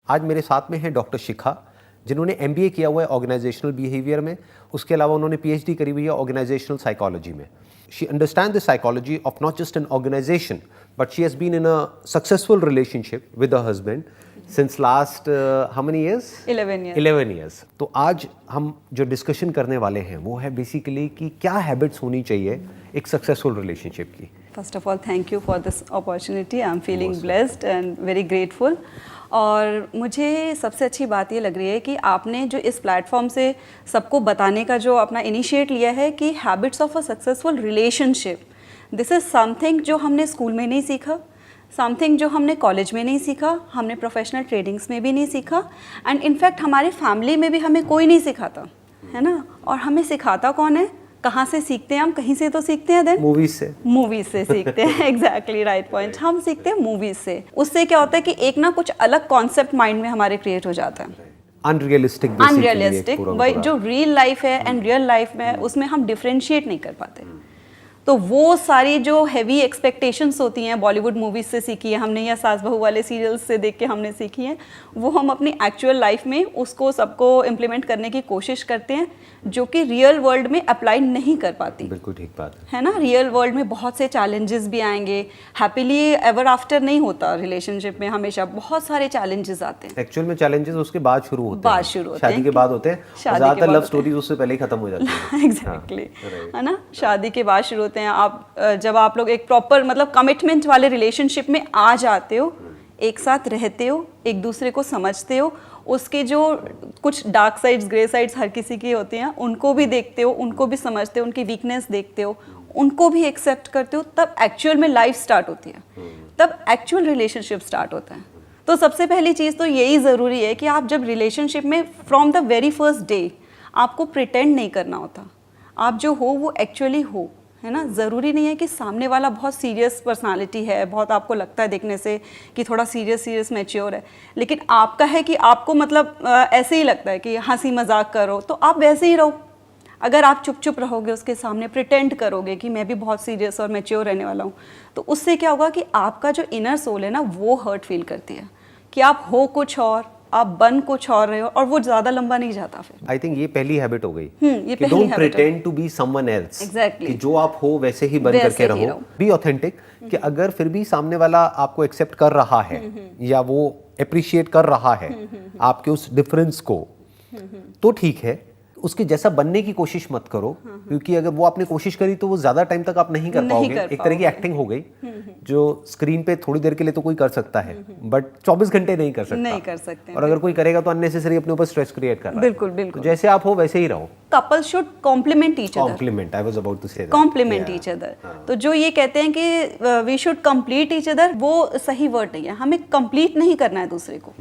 आज मेरे साथ में है डॉक्टर शिखा, जिन्होंने MBA किया हुआ है ऑर्गेनाइजेशनल बिहेवियर में। उसके अलावा उन्होंने PhD करी हुई है ऑर्गेनाइजेशनल साइकोलॉजी में। She understand the psychology of not just an organisation, but she has been in a successful relationship with a husband since last how many years? 11 years. तो आज हम जो डिस्कशन करने वाले हैं वो है बेसिकली कि क्या हैबिट्स होनी चाहिए एक सक्सेसफुल रिलेशनशिप की। First of all thank you for this opportunity, I am feeling blessed and very grateful. और मुझे सबसे अच्छी बात ये लग रही है कि आपने जो इस प्लेटफॉर्म से सबको बताने का जो अपना इनिशिएट लिया है कि habits of a successful relationship, this is something जो हमने स्कूल में नहीं सीखा, समथिंग जो हमने कॉलेज में नहीं सीखा, हमने प्रोफेशनल ट्रेनिंग्स में भी नहीं सीखा, एंड इनफैक्ट हमारी फैमिली में भी हमें कोई नहीं सिखाता है ना। और हमें सिखाता कौन है, कहाँ से सीखते हैं हम? कहीं से तो सीखते हैं, देन मूवीज से सीखते हैं। एग्जैक्टली राइट पॉइंट, हम सीखते हैं मूवीज से। उससे क्या होता है कि एक ना कुछ अलग कॉन्सेप्ट माइंड में हमारे क्रिएट हो जाता है, अनरियलिस्टिक भाई जो रियल लाइफ है एंड रियल लाइफ में उसमें हम डिफरेंशिएट नहीं कर पाते। तो वो सारी जो हैवी एक्सपेक्टेशंस होती हैं बॉलीवुड मूवीज से सीखी है हमने, या सास बहू वाले सीरियल्स से देख के हमने सीखी है, वो हम अपनी एक्चुअल लाइफ में उसको सबको इम्प्लीमेंट करने की कोशिश करते हैं, जो कि रियल वर्ल्ड में अप्लाई नहीं कर पाती। बिल्कुल ठीक बात है ना। रियल वर्ल्ड में बहुत से चैलेंजेस भी आएंगे, हैप्पीली एवर आफ्टर नहीं होता रिलेशनशिप में, हमेशा बहुत सारे चैलेंजेस आते हैं। एक्चुअल में चैलेंजेस उसके बाद शुरू होते हैं, शादी के बाद होते हैं। ज्यादातर लव स्टोरीज उससे पहले ही खत्म हो जाती हैं। एग्जैक्टली, है ना, शादी के बाद शुरू होते हैं। आप जब आप लोग एक प्रॉपर मतलब कमिटमेंट वाले रिलेशनशिप में आ जाते हो, एक साथ रहते हो, एक दूसरे को समझते हो, उसके जो कुछ डार्क साइड्स, ग्रे साइड्स हर किसी की होती हैं, उनको भी देखते हो, उनको भी समझते हो, उनकी वीकनेस देखते हो, उनको भी एक्सेप्ट करते हो, तब एक्चुअल में लाइफ स्टार्ट होती है, तब एक्चुअल रिलेशनशिप स्टार्ट होता है। तो सबसे पहली चीज़ तो यही ज़रूरी है कि आप जब रिलेशनशिप में from the very first day आपको प्रिटेंड नहीं करना होता, आप जो हो वो एक्चुअली हो, है ना। ज़रूरी नहीं है कि सामने वाला बहुत सीरियस पर्सनालिटी है, बहुत आपको लगता है देखने से कि थोड़ा सीरियस मैच्योर है, लेकिन आपका है कि आपको मतलब ऐसे ही लगता है कि हंसी मजाक करो, तो आप वैसे ही रहो। अगर आप चुप चुप रहोगे उसके सामने, प्रिटेंड करोगे कि मैं भी बहुत सीरियस और मैच्योर रहने वाला हूँ, तो उससे क्या होगा कि आपका जो इनर सोल है ना वो हर्ट फील करती है कि आप हो कुछ और, आप बन कुछ और रहे हो, और वो ज्यादा लंबा नहीं जाता फिर। आई थिंक ये पहली हैबिट हो गई ये कि don't pretend to be someone else. Exactly, कि जो आप हो वैसे ही बन करके रहो, बी ऑथेंटिक। कि अगर फिर भी सामने वाला आपको एक्सेप्ट कर रहा है या वो अप्रिशिएट कर रहा है आपके उस डिफरेंस को, तो ठीक है, उसके जैसा बनने की कोशिश मत करो, क्योंकि अगर वो आपने कोशिश करी तो वो ज्यादा टाइम तक आप नहीं कर पाओगे। एक तरह की एक्टिंग हो गई, जो स्क्रीन पे थोड़ी देर के लिए तो कोई कर सकता है, बट 24 घंटे नहीं कर सकता। और अगर कोई करेगा तो अननेसेसरी अपने ऊपर स्ट्रेस क्रिएट कर रहा है। बिल्कुल। तो जैसे आप हो वैसे ही रहो। Couple should complement each other. Complement, I was about to say that. Complement each other. तो जो ये कहते हैं कि we should complete each other, वो सही वर्ड नहीं है। हमें कंप्लीट नहीं करना है दूसरे को।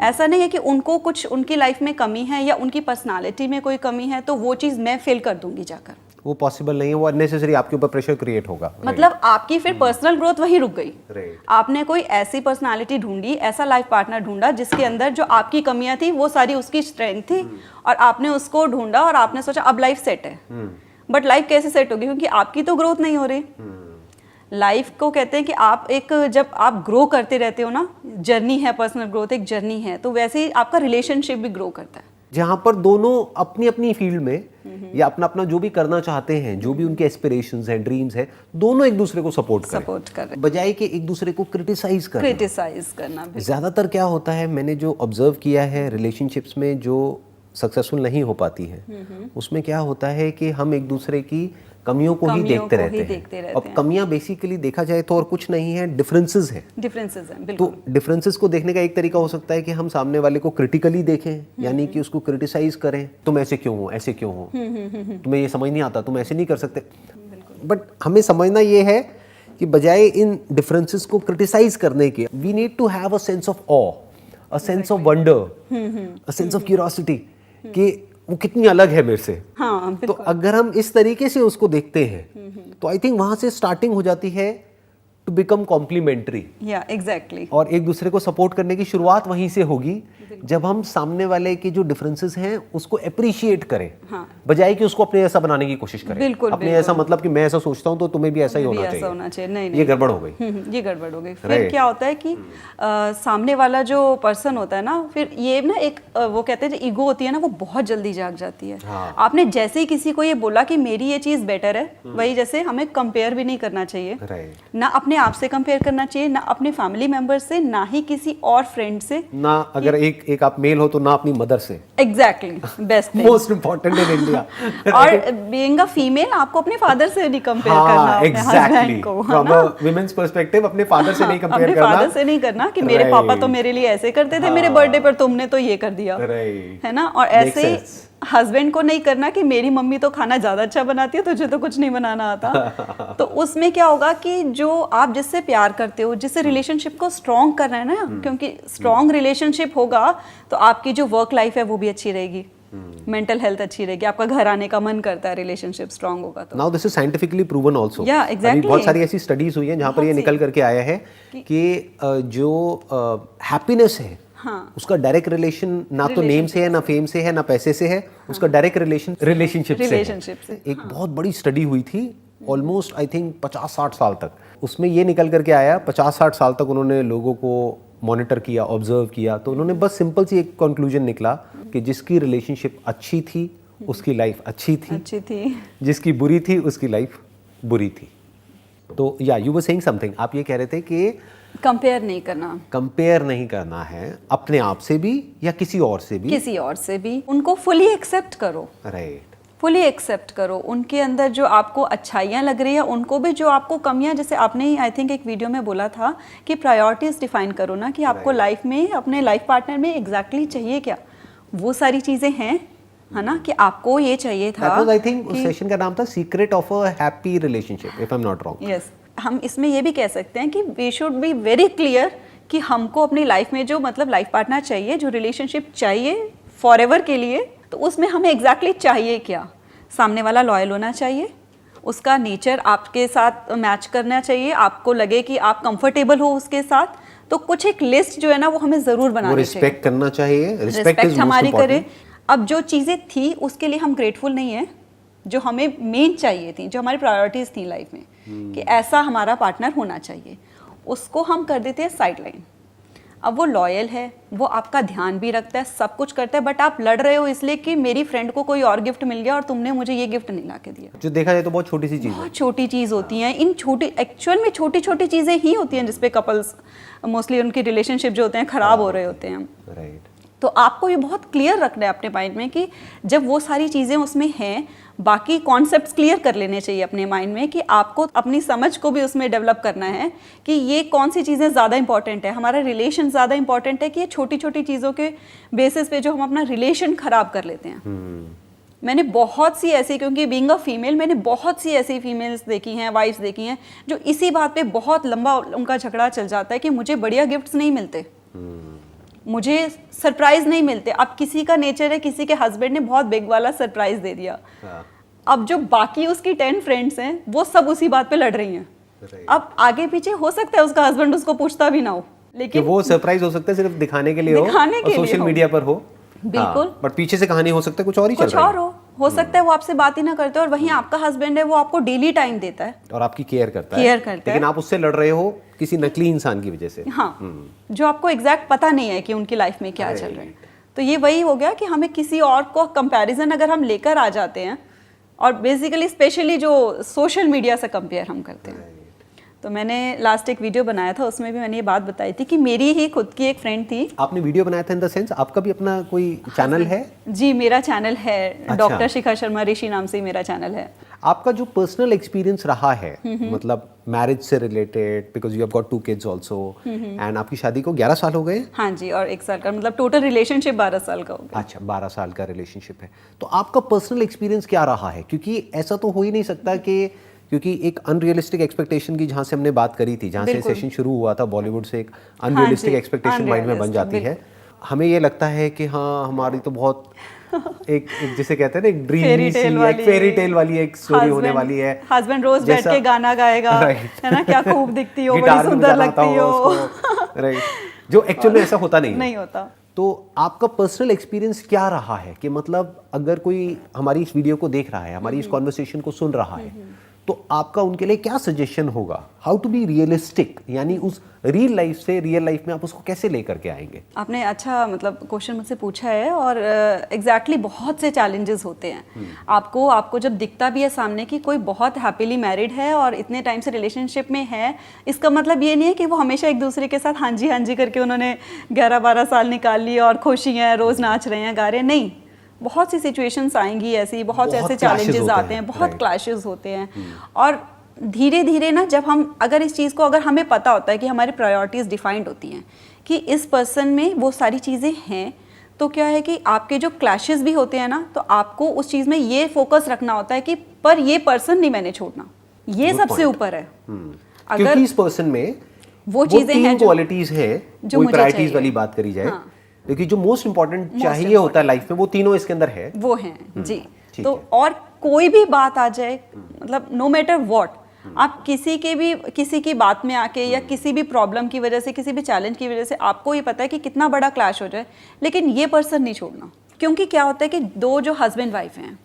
ऐसा नहीं है कि उनको कुछ उनकी लाइफ में कमी है या उनकी पर्सनालिटी में कोई कमी है तो वो चीज़ मैं फिल कर दूंगी जाकर, वो पॉसिबल नहीं है। वो अननेसेसरी आपके ऊपर प्रेशर क्रिएट होगा। मतलब आपकी फिर पर्सनल ग्रोथ वहीं रुक गई। आपने कोई ऐसी पर्सनालिटी ढूंढी, ऐसा लाइफ पार्टनर ढूंढा जिसके अंदर जो आपकी कमियां थी वो सारी उसकी स्ट्रेंथ थी, और आपने उसको ढूंढा और आपने सोचा अब लाइफ सेट है। बट लाइफ कैसे सेट होगी, क्योंकि आपकी तो ग्रोथ नहीं हो रही। लाइफ को कहते हैं कि आप एक, जब आप ग्रो करते रहते हो ना, जर्नी है, पर्सनल ग्रोथ एक जर्नी है, तो वैसे ही आपका रिलेशनशिप भी ग्रो करता है, जहाँ पर दोनों अपनी अपनी फील्ड में या अपना अपना जो भी करना चाहते हैं, जो भी उनके एस्पिरेशंस हैं, ड्रीम्स हैं, दोनों एक दूसरे को सपोर्ट करें, बजाय कि एक दूसरे को क्रिटिसाइज करना। ज्यादातर क्या होता है, मैंने जो ऑब्जर्व किया है रिलेशनशिप्स में जो सक्सेसफुल नहीं हो पाती है, उसमें क्या होता है कि हम एक दूसरे की कमियों को ही देखते रहते हैं। अब कमियां बेसिकली देखा जाए तो और कुछ नहीं है, डिफरेंसेस हैं। तो डिफरेंसेस को देखने का एक तरीका हो सकता है कि हम सामने वाले को क्रिटिकली देखें, यानी कि उसको क्रिटिसाइज करें, तुम ऐसे क्यों हो, ऐसे क्यों हो, तुम्हें ये समझ नहीं आता, तुम ऐसे नहीं कर सकते। बट हमें समझना ये है कि बजाय इन डिफरेंसेस को क्रिटिसाइज करने के, we need to have a sense of awe, a sense of wonder, a sense of curiosity कि वो कितनी अलग है मेरे से। तो अगर हम इस तरीके से उसको देखते हैं तो आई थिंक वहां से स्टार्टिंग हो जाती है टू बिकम कॉम्प्लीमेंट्री। एग्जैक्टली। और एक दूसरे को सपोर्ट करने की शुरुआत वहीं से होगी जब हम सामने वाले के जो डिफरेंसेस हैं उसको अप्रिशिएट करें, हाँ। बजाय कि उसको अपने ऐसा बनाने की कोशिश करें। बिल्कुल, अपने ऐसा मतलब कि मैं ऐसा सोचता हूँ तो तुम्हें भी ऐसा ही होना चाहिए। नहीं, ये गड़बड़ हो गई। ये गड़बड़ हो गई। फिर क्या होता है कि सामने वाला जो पर्सन होता है ना, फिर ये ना एक वो कहते हैं जो ईगो होती है ना, वो बहुत जल्दी जाग जाती है। आपने जैसे ही किसी को ये बोला कि मेरी ये चीज बेटर है, वही जैसे हमें कंपेयर भी नहीं करना चाहिए, ना अपने आप से कंपेयर करना चाहिए, ना अपने फैमिली मेंबर से, ना ही किसी और फ्रेंड से, ना अगर एक आप मेल हो तो ना अपनी मदर से। Exactly, best most important in India. और बीइंग अ फीमेल आपको अपने फादर से नहीं कंपेयर करना, अपने हस्बैंड को, फ्रॉम अ वुमेन्स पर्सपेक्टिव अपने फादर से नहीं कंपेयर करना, अपने फादर से नहीं करना कि मेरे पापा तो मेरे लिए ऐसे करते थे, मेरे बर्थडे पर तुमने तो ये कर दिया, है ना। और ऐसे ही हस्बैंड को नहीं करना कि मेरी मम्मी तो खाना ज्यादा अच्छा बनाती है, तुझे तो कुछ नहीं बनाना आता। तो उसमें क्या होगा कि जो आप जिससे प्यार करते हो, जिससे रिलेशनशिप को स्ट्रॉन्ग कर रहे हैं ना, क्योंकि स्ट्रॉन्ग रिलेशनशिप होगा तो आपकी जो वर्क लाइफ है वो भी अच्छी रहेगी, मेंटल हेल्थ अच्छी रहेगी, आपका घर आने का मन करता है, रिलेशनशिप स्ट्रांग होगा तो। Now this is scientifically proven also. Exactly, बहुत सारी ऐसी स्टडीज हुई हैं जहां पर ये निकल करके आया है कि जो हैप्पीनेस है, हाँ, उसका डायरेक्ट रिलेशन ना तो नेम से है, ना फेम से है, ना पैसे से है, उसका डायरेक्ट रिलेशन रिलेशनशिप से। एक बहुत बड़ी स्टडी हुई थी, ऑलमोस्ट आई थिंक 50-60 साल तक। उसमें ये निकल करके आया, 50-60 साल तक उन्होंने लोगों को मॉनिटर किया, ऑब्जर्व किया, तो उन्होंने बस सिंपल सी एक कंक्लूजन निकला कि जिसकी रिलेशनशिप अच्छी थी उसकी लाइफ अच्छी थी, जिसकी बुरी थी उसकी लाइफ बुरी थी। तो या यू वर सेइंग समथिंग, आप ये कह रहे थे कि कंपेयर नहीं करना है अपने आप से भी या किसी और से भी, उनको फुली एक्सेप्ट करो, राइट, फुली एक्सेप्ट करो। उनके अंदर जो आपको अच्छाइयाँ लग रही है, उनको भी जो आपको कमियाँ, जैसे आपने ही आई थिंक एक वीडियो में बोला था कि प्रायोरिटीज डिफाइन करो ना, कि आपको लाइफ में अपने लाइफ पार्टनर में एग्जैक्टली चाहिए क्या, वो सारी चीज़ें हैं, है ना, कि आपको ये चाहिए था। That was, I think, उस सेशन का नाम था secret of a happy relationship, if I am not wrong. Yes, हम इसमें ये भी कह सकते हैं कि we should be very clear कि हमको अपनी लाइफ में जो मतलब लाइफ पार्टनर चाहिए, जो रिलेशनशिप चाहिए फॉरएवर के लिए, तो उसमें हमें एग्जैक्टली चाहिए क्या। सामने वाला लॉयल होना चाहिए, उसका नेचर आपके साथ मैच करना चाहिए, आपको लगे कि आप कंफर्टेबल हो उसके साथ, तो कुछ एक लिस्ट जो है ना वो हमें जरूर बनानी चाहिए। रिस्पेक्ट करना चाहिए, रिस्पेक्ट हमारी करे। अब जो चीज़ें थी उसके लिए हम ग्रेटफुल नहीं है, जो हमें मेन चाहिए थी, जो हमारी प्रायोरिटीज थी लाइफ में, कि ऐसा हमारा पार्टनर होना चाहिए, उसको हम कर देते हैं साइडलाइन। अब वो लॉयल है, वो आपका ध्यान भी रखता है, सब कुछ करता है, बट आप लड़ रहे हो इसलिए कि मेरी फ्रेंड को कोई और गिफ्ट मिल गया और तुमने मुझे ये गिफ्ट नहीं ला के दिया। जो देखा जाए तो बहुत छोटी सी चीज़ है, बहुत छोटी चीज़ होती हैं। इन छोटी, एक्चुअल में छोटी छोटी चीज़ें ही होती हैं जिसपे कपल्स मोस्टली उनकी रिलेशनशिप जो होते हैं खराब हो रहे होते हैं। राइट। तो आपको ये बहुत क्लियर रखना है अपने माइंड में कि जब वो सारी चीज़ें उसमें हैं, बाकी कॉन्सेप्ट्स क्लियर कर लेने चाहिए अपने माइंड में, कि आपको अपनी समझ को भी उसमें डेवलप करना है कि ये कौन सी चीज़ें ज़्यादा इंपॉर्टेंट है, हमारा रिलेशन ज़्यादा इंपॉर्टेंट है कि ये छोटी छोटी चीज़ों के बेसिस पे जो हम अपना रिलेशन खराब कर लेते हैं। मैंने बहुत सी ऐसी, क्योंकि बीइंग अ फीमेल मैंने बहुत सी ऐसी फीमेल्स देखी हैं, वाइफ्स देखी हैं, जो इसी बात पे बहुत लंबा उनका झगड़ा चल जाता है कि मुझे बढ़िया गिफ्ट्स नहीं मिलते, मुझे सरप्राइज नहीं मिलते। अब किसी का नेचर है, किसी के हस्बैंड ने बहुत बिग वाला सरप्राइज दे दिया, अब जो बाकी उसकी 10 फ्रेंड्स हैं वो सब उसी बात पे लड़ रही हैं। अब आगे पीछे हो सकता है उसका हस्बैंड उसको पूछता भी ना हो, लेकिन वो सरप्राइज हो सकता है सिर्फ दिखाने के लिए हो, सोशल मीडिया पर हो, बिल्कुल, बट पीछे से कहानी हो सकता है कुछ और ही चल रहा है, हो सकता है वो आपसे बात ही ना करते, और वहीं आपका हस्बैंड है वो आपको डेली टाइम देता है और आपकी केयर करता है, लेकिन आप उससे लड़ रहे हो किसी नकली इंसान की वजह से, हाँ, जो आपको एग्जैक्ट पता नहीं है कि उनकी लाइफ में क्या चल रहा है। तो ये वही हो गया कि हमें किसी और को कंपैरिजन अगर हम लेकर आ जाते हैं, और बेसिकली स्पेशली जो सोशल मीडिया से कंपेयर हम करते हैं। तो मैंने लास्ट एक वीडियो बनाया था, उसमें भी मैंने ये बात बताई थी कि मेरी ही खुद की एक फ्रेंड थी। आपने वीडियो बनाया था इन द सेंस आपका भी अपना कोई चैनल है? जी, मेरा चैनल है, डॉक्टर शिखा शर्मा ऋषि नाम से मेरा चैनल है। आपका जो पर्सनल एक्सपीरियंस रहा है, मतलब मैरिज से related, because you have got 2 kids also, and आपकी शादी को 11 साल हो गए? हाँ जी, और 1 साल का, मतलब टोटल रिलेशनशिप 12 साल का हो गया। अच्छा, 12 साल का रिलेशनशिप है। तो आपका पर्सनल एक्सपीरियंस क्या रहा है? क्योंकि ऐसा तो हो ही नहीं सकता कि, क्योंकि एक अनरियलिस्टिक एक्सपेक्टेशन की जहाँ से हमने बात करी थी, जहाँ से सेशन शुरू हुआ था, बॉलीवुड से एक अनरियलिस्टिक एक्सपेक्टेशन माइंड में बन जाती है। हमें ये लगता है कि हाँ हमारी तो बहुत एक जिसे कहते हैं ना, एक ड्रीमी सी, एक फेरी टेल वाली एक स्टोरी होने वाली है। हस्बैंड रोज बैठ के गाना गाएगा, है ना, क्या खूब दिखती हो, बड़ी सुंदर लगती हो, राइट, जो एक्चुअल में ऐसा होता नहीं होता। तो आपका पर्सनल एक्सपीरियंस क्या रहा है कि मतलब अगर कोई हमारी इस वीडियो को देख रहा है, हमारी इस कॉन्वर्सेशन को सुन रहा है, तो आपका उनके लिए क्या सजेशन होगा? हाउ टू बी रियलिस्टिक, यानी उस रियल लाइफ से रियल लाइफ में आप उसको कैसे लेकर के आएंगे? आपने अच्छा मतलब क्वेश्चन मुझसे पूछा है, और एग्जैक्टली बहुत से चैलेंजेस होते हैं। आपको जब दिखता भी है सामने कि कोई बहुत हैप्पीली मैरिड है और इतने टाइम से रिलेशनशिप में है, इसका मतलब ये नहीं है कि वो हमेशा एक दूसरे के साथ हाँ जी करके उन्होंने 11-12 साल निकाल लिए और खुशी हैं, रोज नाच रहे हैं, गा रहे हैं। नहीं, बहुत सी सिचुएशंस आएंगी ऐसी, बहुत से ऐसे चैलेंजेस आते हैं, बहुत क्लैशेस होते हैं। और धीरे धीरे ना, जब हम अगर इस चीज़ को, अगर हमें पता होता है कि हमारी प्रायोरिटीज़ डिफाइंड होती हैं कि इस पर्सन में वो सारी चीज़ें हैं, तो क्या है कि आपके जो क्लैशेस भी होते हैं ना, तो आपको उस चीज़ में ये फोकस रखना होता है कि पर ये पर्सन नहीं मैंने छोड़ना, ये सबसे ऊपर है। क्योंकि इस पर्सन में वो चीज़ें हैं, क्वालिटीज हैं, जो प्रायोरिटीज वाली बात करी जाए, क्योंकि जो मोस्ट इंपॉर्टेंट चाहिए होता है लाइफ में, वो तीनों इसके अंदर है, वो हैं जी। तो और कोई भी बात आ जाए, मतलब नो मैटर व्हाट, आप किसी की बात में आके या किसी भी प्रॉब्लम की वजह से, किसी भी चैलेंज की वजह से, आपको ये पता है कि कितना बड़ा क्लैश हो जाए, लेकिन ये पर्सन नहीं छोड़ना। क्योंकि क्या होता है कि दो जो हस्बैंड वाइफ हैं,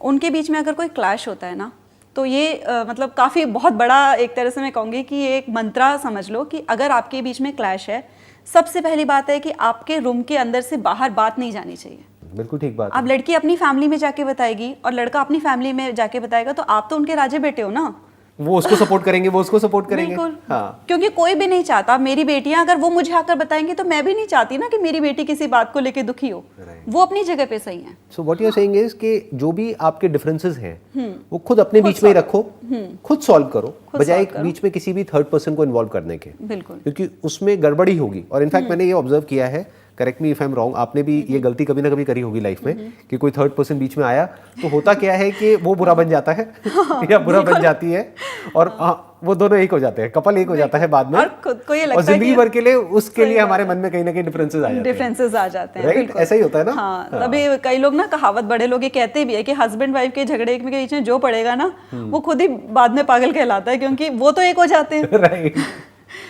उनके बीच में अगर कोई क्लैश होता है ना, तो ये मतलब काफ़ी बहुत बड़ा, एक तरह से मैं कहूँगी कि ये एक मंत्रा समझ लो कि अगर आपके बीच में क्लैश है, सबसे पहली बात है कि आपके रूम के अंदर से बाहर बात नहीं जानी चाहिए। बिल्कुल ठीक बात। अब लड़की अपनी फैमिली में जाके बताएगी और लड़का अपनी फैमिली में जाके बताएगा, तो आप तो उनके राजे बेटे हो ना, वो उसको सपोर्ट करेंगे, वो उसको सपोर्ट करेंगे। हाँ। क्योंकि कोई भी नहीं चाहता, मेरी बेटियां अगर वो मुझे आकर बताएंगी तो मैं भी नहीं चाहती ना कि मेरी बेटी किसी बात को लेके दुखी हो। वो अपनी जगह पे सही है। So what you are saying is कि जो भी आपके डिफरेंसेस हैं, वो खुद अपने बीच में ही रखो, खुद सॉल्व करो, बजाय बीच में किसी भी थर्ड पर्सन को इन्वॉल्व करने के। बिल्कुल, क्योंकि उसमें गड़बड़ी होगी। और इनफैक्ट मैंने ये ऑब्जर्व किया है, correct me if I am wrong, आपने भी ये गलती कभी ना कभी करी होगी लाइफ में कि कोई थर्ड पर्सन बीच में आया तो होता क्या है कि वो बुरा बन जाता है या बुरा बन जाती है, और वो दोनों एक हो जाते हैं, कपल एक हो जाता है बाद में, और खुद को ये लगता और जिंदगी भर के लिए उसके लिए हमारे मन में कहीं ना कहीं डिफरेंसेस आ जाते हैं। राइट, ऐसा ही होता है ना। हाँ, तभी कई लोग ना, कहावत बड़े लोग ये कहते भी है कि हस्बैंड वाइफ के झगड़े के बीच में जो पड़ेगा ना, वो खुद ही बाद में पागल कहलाता है, क्योंकि वो तो एक हो जाते हैं। राइट,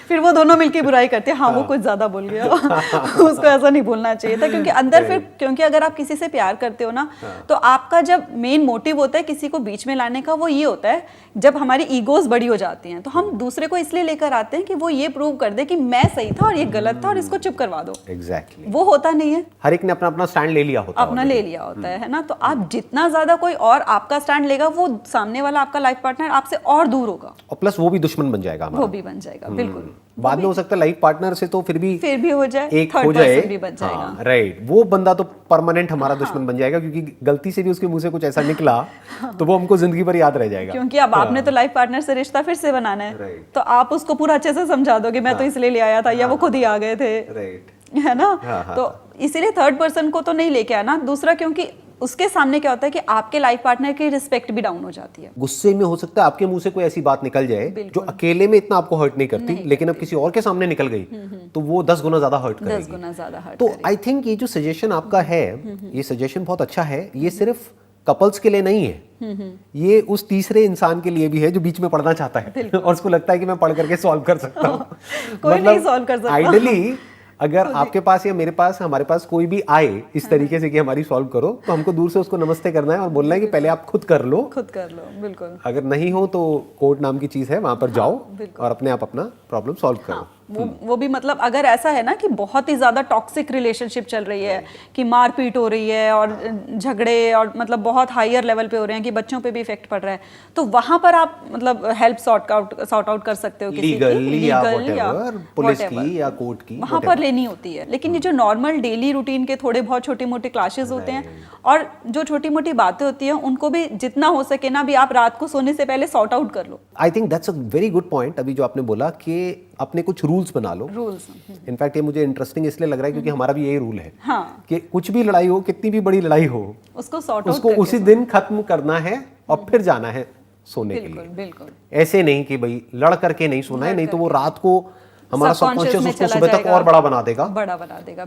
फिर वो दोनों मिलके बुराई करते हैं, हाँ वो कुछ ज्यादा बोल गया उसको ऐसा नहीं बोलना चाहिए था। क्योंकि अंदर फिर, क्योंकि अगर आप किसी से प्यार करते हो ना, तो आपका जब मेन मोटिव होता है किसी को बीच में लाने का, वो ये होता है जब हमारी ईगोज बड़ी हो जाती हैं, तो हम दूसरे को इसलिए लेकर आते हैं कि वो ये प्रूव कर दे कि मैं सही था और ये गलत था और इसको चुप करवा दो। एग्जैक्टली, वो होता नहीं है। हर एक ने अपना अपना स्टैंड ले लिया होता है, अपना ले लिया होता है ना। तो आप जितना ज्यादा कोई और आपका स्टैंड लेगा, वो सामने वाला आपका लाइफ पार्टनर आपसे और दूर होगा, और प्लस वो भी दुश्मन बन जाएगा, वो भी बन जाएगा। बिल्कुल, बाद में हो सकता है लाइफ पार्टनर से तो फिर भी हो जाए, एक थर्ड हो जाए, पर्सन भी बन जाएगा। राइट, वो बंदा तो परमानेंट हमारा दुश्मन बन जाएगा, क्योंकि गलती से भी उसके मुंह से कुछ ऐसा निकला तो वो हमको जिंदगी भर याद रह जाएगा। क्योंकि अब आपने तो लाइफ पार्टनर से रिश्ता फिर से बनाना है, तो आप उसको पूरा अच्छे से समझा दोगे, मैं तो इसलिए ले आया था, या वो खुद ही आ गए थे, है ना। तो इसीलिए थर्ड पर्सन को तो नहीं लेके आना। दूसरा, क्योंकि उसके सामने क्या होता है कि आपके लाइफ पार्टनर की रिस्पेक्ट भी डाउन हो जाती है। गुस्से में हो सकता है आपके मुंह से कोई ऐसी बात निकल जाए जो अकेले में इतना आपको हर्ट नहीं करती, लेकिन अब किसी और के सामने निकल गई तो वो 10 गुना ज्यादा हर्ट करेगी। 10 गुना ज्यादा हर्ट। तो आई थिंक ये जो सजेशन आपका है, ये सजेशन बहुत अच्छा है। ये सिर्फ कपल्स के लिए नहीं है, ये उस तीसरे इंसान के लिए भी है जो बीच में पढ़ना चाहता है और उसको लगता है कि मैं पढ़ करके सॉल्व कर सकता हूँ। कोई नहीं सॉल्व कर सकता। आइडियली अगर आपके पास या मेरे पास, हमारे पास कोई भी आए इस तरीके से कि हमारी सॉल्व करो, तो हमको दूर से उसको नमस्ते करना है और बोलना है कि पहले आप खुद कर लो। बिल्कुल। अगर नहीं हो तो कोर्ट नाम की चीज है, वहां पर जाओ और अपने आप अपना प्रॉब्लम सॉल्व करो। वो भी मतलब अगर ऐसा है ना कि बहुत ही ज्यादा टॉक्सिक रिलेशनशिप चल रही है, कि मारपीट हो रही है और झगड़े और मतलब बहुत हायर लेवल पे हो रहे हैं कि बच्चों पे भी इफेक्ट पड़ रहा है, तो वहां पर आप मतलब हेल्प सॉर्ट आउट कर सकते हो, किसी की या पुलिस की या कोर्ट की, वहां पर लेनी होती है। लेकिन ये जो नॉर्मल डेली रूटीन के थोड़े बहुत छोटे मोटे क्लैशेस होते हैं और जो छोटी मोटी बातें होती हैं, उनको भी जितना हो सके ना, भी आप रात को सोने से पहले सॉर्ट आउट कर लो। I think that's a very good point. अभी जो आपने बोला कि अपने कुछ रूल्स बना लो। इनफैक्ट ये मुझे इंटरेस्टिंग इसलिए लग रहा है क्योंकि हमारा भी यही रूल है कि कुछ भी लड़ाई हो, कितनी भी बड़ी लड़ाई हो, उसको उसी दिन खत्म करना है और फिर जाना है सोने के लिए। बिल्कुल। ऐसे नहीं कि भाई लड़ करके नहीं सोना है, नहीं तो वो रात को हमारा सबकॉन्शियस उसको सुबह तक और बड़ा बना देगा,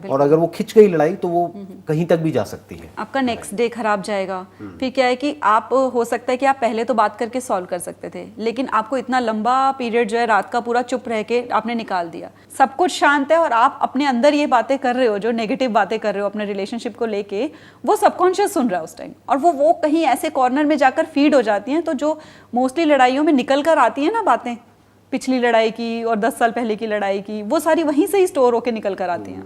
और अगर वो खिंच गई लड़ाई तो वो कहीं तक भी जा सकती है। आपका नेक्स्ट डे खराब जाएगा। फिर क्या है कि आप हो सकता है कि आप पहले तो बात करके सॉल्व कर सकते थे, लेकिन आपको इतना लंबा पीरियड जो है रात का पूरा चुप रह के आपने निकाल दिया, सब कुछ शांत है और आप अपने अंदर ये बातें कर रहे हो, जो नेगेटिव बातें कर रहे हो अपने रिलेशनशिप को लेके, वो सबकॉन्शियस सुन रहा है उस टाइम, और वो कहीं ऐसे कॉर्नर में जाकर फीड हो जाती हैं। तो जो मोस्टली लड़ाइयों में निकल कर आती है ना बातें, पिछली लड़ाई की और 10 साल पहले की लड़ाई की, वो सारी वहीं से ही स्टोर होके निकल कर आती हैं।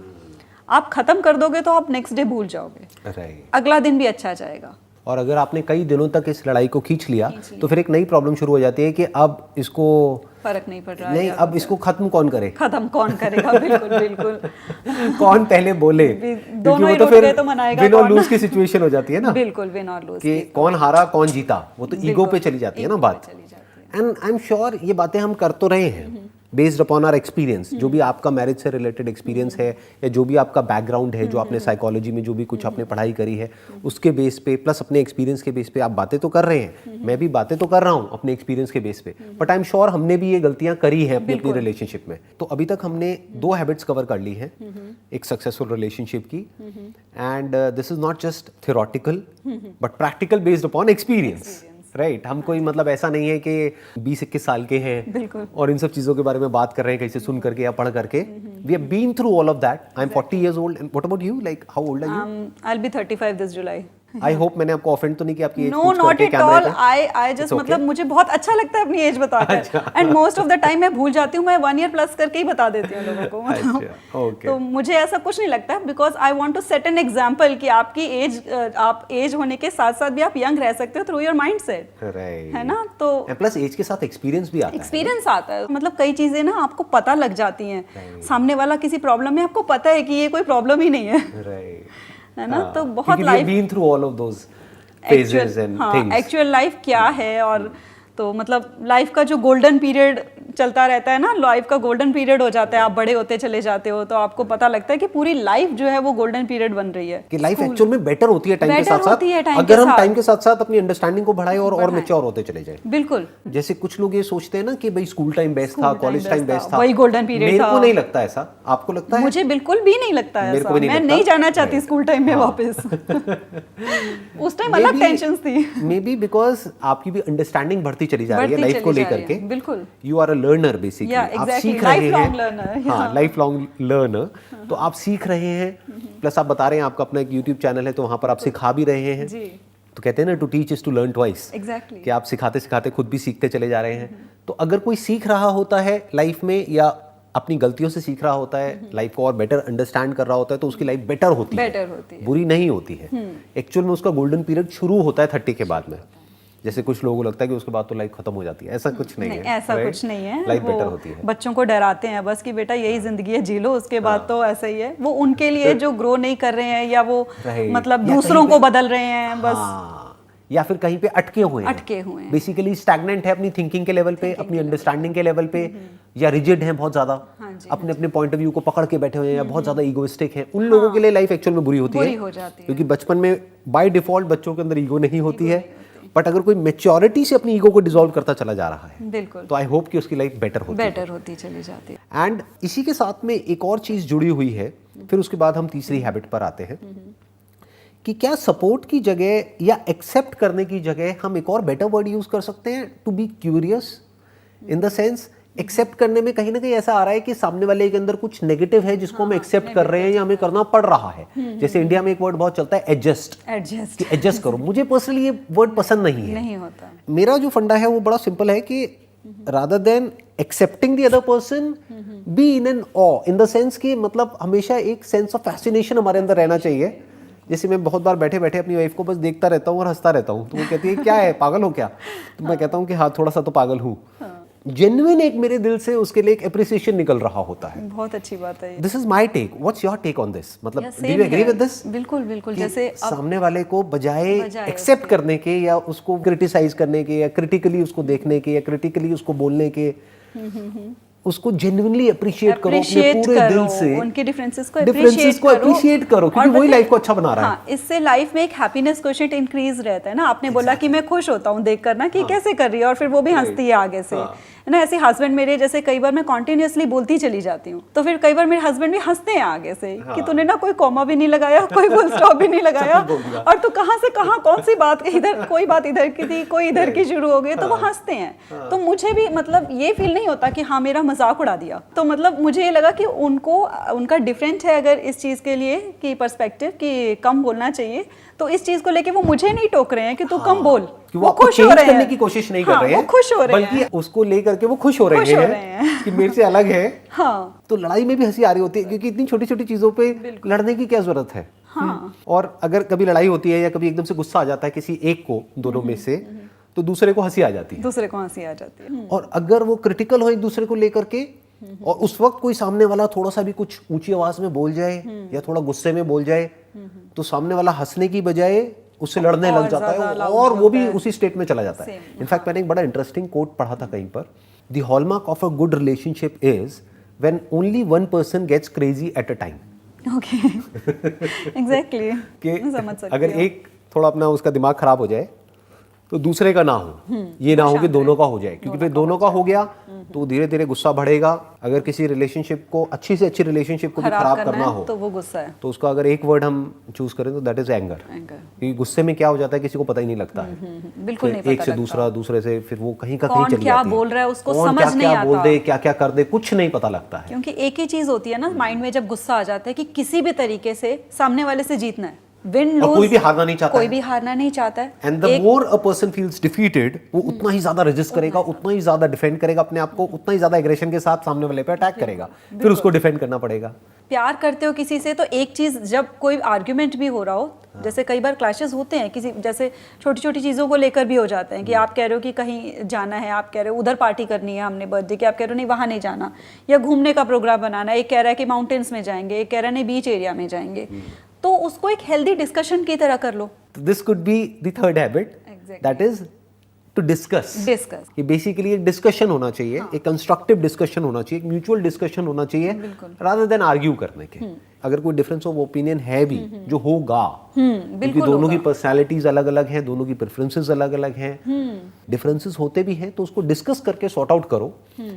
आप खत्म कर दोगे तो आप नेक्स्ट डे भूल जाओगे, अगला दिन भी अच्छा जाएगा। और अगर आपने कई दिनों तक इस लड़ाई को खींच लिया तो फिर एक नई प्रॉब्लम शुरू हो जाती है कि अब इसको फर्क नहीं पड़ रहा नहीं, अब इसको खत्म कौन करेगा। बिल्कुल बिल्कुल कौन पहले बोले, दोनों ही तो फिर तो मनाएगा, विन और लूज की सिचुएशन हो जाती है ना। बिल्कुल विन और लूज कि कौन हारा कौन जीता, वो तो ईगो पे चली जाती है ना बात। एंड आई एम श्योर ये बातें हम कर तो रहे हैं बेस्ड अपॉन आवर एक्सपीरियंस, जो भी आपका मैरिज से रिलेटेड एक्सपीरियंस है या जो भी आपका बैकग्राउंड है, जो आपने साइकोलॉजी में जो भी कुछ आपने पढ़ाई करी है उसके बेस पे, प्लस अपने एक्सपीरियंस के बेस पे आप बातें तो कर रहे हैं। मैं भी बातें तो कर रहा हूँ अपने एक्सपीरियंस के बेस पे, बट आई एम श्योर हमने भी ये गलतियां करी हैं अपनी रिलेशनशिप में। तो अभी तक हमने 2 हैबिट्स कवर कर ली हैं एक सक्सेसफुल रिलेशनशिप की, and this is not just theoretical but practical based upon experience, right. हम कोई मतलब ऐसा नहीं है कि 20-21 साल के हैं और इन सब चीजों के बारे में बात कर रहे हैं कहीं से सुन करके या पढ़ करके। We have been through all of that. I am 40 years old and what about you? Like how old are you? I'll be 35 this July. I hope मैंने आपको ऑफेंड तो नहीं किया आपकी age no not at all. I just मतलब मुझे बहुत अच्छा लगता है अपनी एज बताकर, and most of the time मैं भूल जाती हूँ, मैं 1 year प्लस करके ही बता देती हूँ लोगों को। मतलब तो मुझे ऐसा कुछ नहीं लगता, because I want to set an example कि आपकी एज, आप एज होने के साथ साथ भी आप यंग रह सकते हो थ्रू योर माइंडसेट, है ना। तो प्लस एज के साथ एक्सपीरियंस भी आता है, एक्सपीरियंस आता है। मतलब कई चीजें ना आपको पता लग जाती हैं, सामने वाला किसी प्रॉब्लम में आपको पता है कि ये कोई प्रॉब्लम ही नहीं है, है ना। तो बहुत life been through all of those phases and things. Actual life क्या है, और तो मतलब लाइफ का जो गोल्डन पीरियड चलता रहता है ना, लाइफ का गोल्डन पीरियड हो जाता है, आप बड़े होते चले जाते हो तो आपको पता लगता है कि पूरी लाइफ जो है वो गोल्डन पीरियड बन रही है, कि लाइफ एक्चुअल में बेटर होती है टाइम के साथ साथ, अगर हम टाइम के साथ साथ अपनी अंडरस्टैंडिंग को बढ़ाएं और मैच्योर होते चले जाएं। बिल्कुल। जैसे कुछ लोग ये सोचते हैं ना कि भाई स्कूल टाइम बेस्ट था, कॉलेज टाइम बेस्ट था, वही गोल्डन पीरियड था। मेरे को नहीं लगता ऐसा, आपको लगता है? मुझे बिल्कुल भी नहीं लगता ऐसा, मैं नहीं जाना चाहती स्कूल टाइम में वापस। उस टाइम अलग टेंशंस थी, मे बी बिकॉज आपकी भी अंडरस्टैंडिंग बढ़ती चली जा रही है लाइफ को लेकर के। बिल्कुल, you are a learner basically, आप सीख रहे हैं। हाँ, लाइफ लॉन्ग लर्नर। तो आप सीख रहे हैं, प्लस आप बता रहे हैं आपका अपना एक यूट्यूब चैनल है तो वहां पर आप सिखा भी रहे हैं। तो कहते हैं ना to teach is to learn twice, कि आप सिखाते सिखाते खुद भी सीखते चले जा रहे हैं। तो अगर कोई सीख रहा होता है लाइफ में या अपनी गलतियों से सीख रहा होता है, लाइफ को और बेटर अंडरस्टैंड कर रहा होता है, तो उसकी लाइफ बेटर होती है, बुरी नहीं होती है। एक्चुअल में उसका गोल्डन पीरियड शुरू होता है 30 के बाद में। जैसे कुछ लोगों को लगता है कि उसके बाद तो लाइफ खत्म हो जाती है, ऐसा कुछ नहीं है। ऐसा कुछ नहीं है, लाइफ बेटर होती है। बच्चों को डराते हैं बस कि बेटा यही जिंदगी है, जी लो, उसके बाद तो ऐसा ही है। वो उनके लिए जो ग्रो नहीं कर रहे हैं या वो मतलब दूसरों को बदल रहे हैं बस, या फिर कहीं पे अटके हुए हैं, बेसिकली स्टैग्नेंट है अपनी थिंकिंग के लेवल पे, अपनी अंडरस्टैंडिंग के लेवल पे, या रिजिड हैं बहुत ज्यादा, अपने अपने पॉइंट ऑफ व्यू को पकड़ के बैठे हुए हैं, या बहुत ज्यादा ईगोइस्टिक हैं। उन लोगों के लिए लाइफ एक्चुअल में बुरी होती है, क्योंकि बचपन में बाय डिफॉल्ट बच्चों के अंदर ईगो नहीं होती है। बट अगर कोई मैच्योरिटी से अपनी ईगो को डिसॉल्व करता चला जा रहा है, बिल्कुल, तो आई होप कि उसकी लाइफ बेटर होती चली जाती है। एंड इसी के साथ में एक और चीज जुड़ी हुई है, फिर उसके बाद हम तीसरी हैबिट पर आते हैं कि क्या सपोर्ट की जगह या एक्सेप्ट करने की जगह हम एक और बेटर वर्ड यूज कर सकते हैं, to be curious. In the sense accept करने में कहीं ना कहीं ऐसा आ रहा है कि सामने वाले के अंदर कुछ नेगेटिव है जिसको हम एक्सेप्ट कर रहे हैं या हमें करना पड़ रहा है। जैसे इंडिया में एक वर्ड बहुत चलता है एडजस्ट करो। मुझे पर्सनली ये वर्ड पसंद नहीं होता। मेरा जो फंडा है वो बड़ा सिंपल है कि rather than accepting the other person, be in an awe, in the sense कि मतलब हमेशा एक सेंस ऑफ फैसिनेशन हमारे अंदर रहना चाहिए। जैसे मैं बहुत बार बैठे बैठे अपनी वाइफ को बस देखता रहता हूँ और हंसता रहता हूँ, तो वो कहती है क्या है, पागल हो क्या? तो मैं कहता हूँ कि हाँ, थोड़ा सा तो पागल हूँ। जेन्युइन एक मेरे दिल से उसके लिए एक एप्रिसिएशन निकल रहा होता है। बहुत अच्छी बात है। This is my take, what's your take on this? मतलब do you agree with this? बिल्कुल बिल्कुल। जैसे सामने वाले को बजाय एक्सेप्ट करने के या उसको क्रिटिसाइज करने के या क्रिटिकली उसको देखने के या क्रिटिकली उसको बोलने के, उसको जेन्युइनली अप्रिशिएट करो अपने पूरे दिल से, उनके डिफरेंसेस को अप्रिशिएट करो, क्योंकि वही लाइफ को अच्छा बना रहा है। इससे लाइफ में एक हैप्पीनेस क्वोशिएंट इंक्रीज रहता है ना। आपने बोला कि मैं खुश होता हूँ देखकर ना कि कैसे कर रही है, और फिर वो भी हंसती है आगे से, ना ऐसे हस्बैंड मेरे, जैसे कई बार मैं कॉन्टिन्यूसली बोलती चली जाती हूँ, तो फिर कई बार मेरे हस्बैंड भी हंसते हैं आगे से कि तूने ना कोई कॉमा भी नहीं लगाया, कोई फुल स्टॉप भी नहीं लगाया, और तू कहाँ से कहाँ कौन सी बात, इधर कोई बात इधर की थी, कोई इधर की शुरू हो गई, तो वो हंसते हैं। तो मुझे भी मतलब ये फील नहीं होता कि हाँ मेरा मजाक उड़ा दिया। तो मतलब मुझे ये लगा कि उनको उनका डिफरेंट है अगर इस चीज़ के लिए कि पर्सपेक्टिव कि कम बोलना चाहिए, तो इस चीज़ को लेके वो मुझे नहीं टोक रहे हैं कि तू कम बोल, वो खुश हो रहे हैं, करने की कोशिश नहीं कर रहे हैं, खुश हो रहे हैं, बल्कि उसको लेकर के वो खुश हो रहे हैं कि मेरे से अलग है। हाँ, तो लड़ाई में भी हंसी आ रही होती है, क्योंकि इतनी छोटी छोटी चीजों पे लड़ने की क्या जरूरत है। हाँ। और अगर कभी लड़ाई होती है या कभी एकदम से गुस्सा आ जाता है किसी एक को, दोनों में से, तो दूसरे को हंसी आ जाती है, दूसरे को हंसी आ जाती है। और अगर वो क्रिटिकल हो एक दूसरे को लेकर के, और उस वक्त कोई सामने वाला थोड़ा सा भी कुछ ऊंची आवाज में बोल जाए या थोड़ा गुस्से में बोल जाए, तो सामने वाला हंसने की बजाय उससे लड़ने लग जाता है, और वो भी उसी स्टेट में चला जाता है। इनफैक्ट मैंने एक बड़ा इंटरेस्टिंग कोट पढ़ा था कहीं पर, the hallmark of a good relationship is when only one person gets crazy at a time. Okay, exactly, समझ सकते अगर एक थोड़ा अपना उसका दिमाग खराब हो जाए तो दूसरे का ना हो, ये ना हो कि दोनों का हो जाए, क्योंकि फिर दोनों का हो गया तो धीरे धीरे गुस्सा बढ़ेगा। अगर किसी रिलेशनशिप को, अच्छी से अच्छी रिलेशनशिप को भी खराब करना हो तो वो गुस्सा है, तो उसका अगर एक वर्ड हम चूज करें तो दैट इज एंगर। क्योंकि गुस्से में क्या हो जाता है किसी को पता ही नहीं लगता है, बिल्कुल नहीं पता एक से दूसरा, दूसरे से फिर वो कहीं का कहीं चली जाती है, क्या बोल रहा है उसको समझ नहीं आता, बोल दे क्या क्या कर दे, कुछ नहीं पता लगता है। क्योंकि एक ही चीज होती है ना माइंड में जब गुस्सा आ जाता है कि किसी भी तरीके से सामने वाले से जीतना है, विन लूज, कोई भी हारना नहीं चाहता, कोई भी हारना नहीं चाहता है। And the more a person feels defeated, वो उतना ही ज्यादा रेजिस्ट करेगा, उतना ही ज्यादा डिफेंड करेगा अपने आप को, उतना ही ज्यादा एग्रेशन के साथ सामने वाले पे अटैक करेगा, फिर उसको डिफेंड करना पड़ेगा। प्यार करते हो किसी से तो एक चीज, जब कोई आर्ग्यूमेंट भी हो रहा हो, जैसे कई बार क्लैशेस होते हैं किसी, जैसे छोटी छोटी चीज़ों को लेकर भी हो जाते हैं कि आप कह रहे हो कि कहीं जाना है, आप कह रहे हो उधर पार्टी करनी है हमने बर्थडे की, आप कह रहे हो नहीं वहाँ नहीं जाना, या घूमने का प्रोग्राम बनाना, एक कह रहा है कि माउंटेन्स में जाएंगे, एक कह रहा है नहीं बीच एरिया में जाएंगे, तो उसको एक हेल्दी डिस्कशन की तरह कर लो। This could be the third habit, that is to discuss. ये बेसिकली एक डिस्कशन होना चाहिए, एक कंस्ट्रक्टिव डिस्कशन होना चाहिए, एक म्यूचुअल डिस्कशन होना चाहिए, रादर देन आर्ग्यू करने के। अगर कोई डिफरेंस ऑफ ओपिनियन है भी, जो होगा, क्योंकि दोनों की पर्सनालिटीज अलग अलग हैं, दोनों की प्रेफरेंसेस अलग अलग हैं, डिफरेंसेस होते भी हैं, तो उसको डिस्कस करके सॉर्ट आउट करो,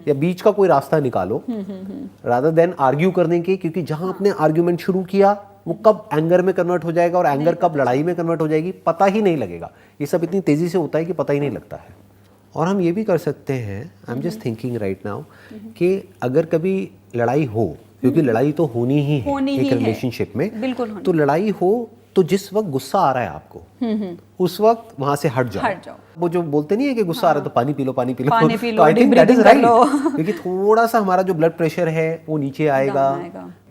या बीच का कोई रास्ता निकालो, रादर देन आर्ग्यू करने के। क्योंकि जहां आपने आर्ग्यूमेंट शुरू किया वो कब एंगर में कन्वर्ट हो जाएगा और एंगर कब लड़ाई में कन्वर्ट हो जाएगी पता ही नहीं लगेगा। ये सब इतनी तेजी से होता है कि पता ही नहीं लगता है। और हम ये भी कर सकते हैं, I am just thinking right now, कि अगर कभी लड़ाई हो, क्योंकि लड़ाई तो होनी ही है एक रिलेशनशिप में, तो लड़ाई हो तो जिस वक्त गुस्सा आ रहा है आपको, उस वक्त वहां से हट जाओ। वो जो बोलते नहीं है कि गुस्सा आ रहा है तो पानी पी लो, पानी पी लो, तो I think that is right. क्योंकि थोड़ा सा हमारा जो ब्लड प्रेशर है वो नीचे आएगा,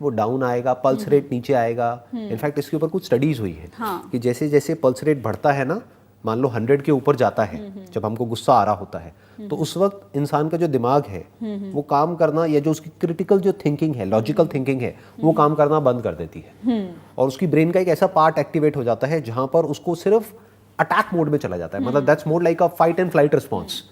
वो डाउन आएगा, पल्स रेट नीचे आएगा। इनफैक्ट इसके ऊपर कुछ स्टडीज हुई है कि जैसे जैसे पल्स रेट बढ़ता है ना, मान लो 100 के ऊपर जाता है जब हमको गुस्सा आ रहा होता है, तो उस वक्त इंसान का जो दिमाग है वो काम करना, या जो उसकी क्रिटिकल जो थिंकिंग है, लॉजिकल थिंकिंग है, वो काम करना बंद कर देती है, और उसकी ब्रेन का एक ऐसा पार्ट एक्टिवेट हो जाता है जहां पर उसको सिर्फ अटैक मोड में चला जाता है। मतलब that's more like a fight and flight response,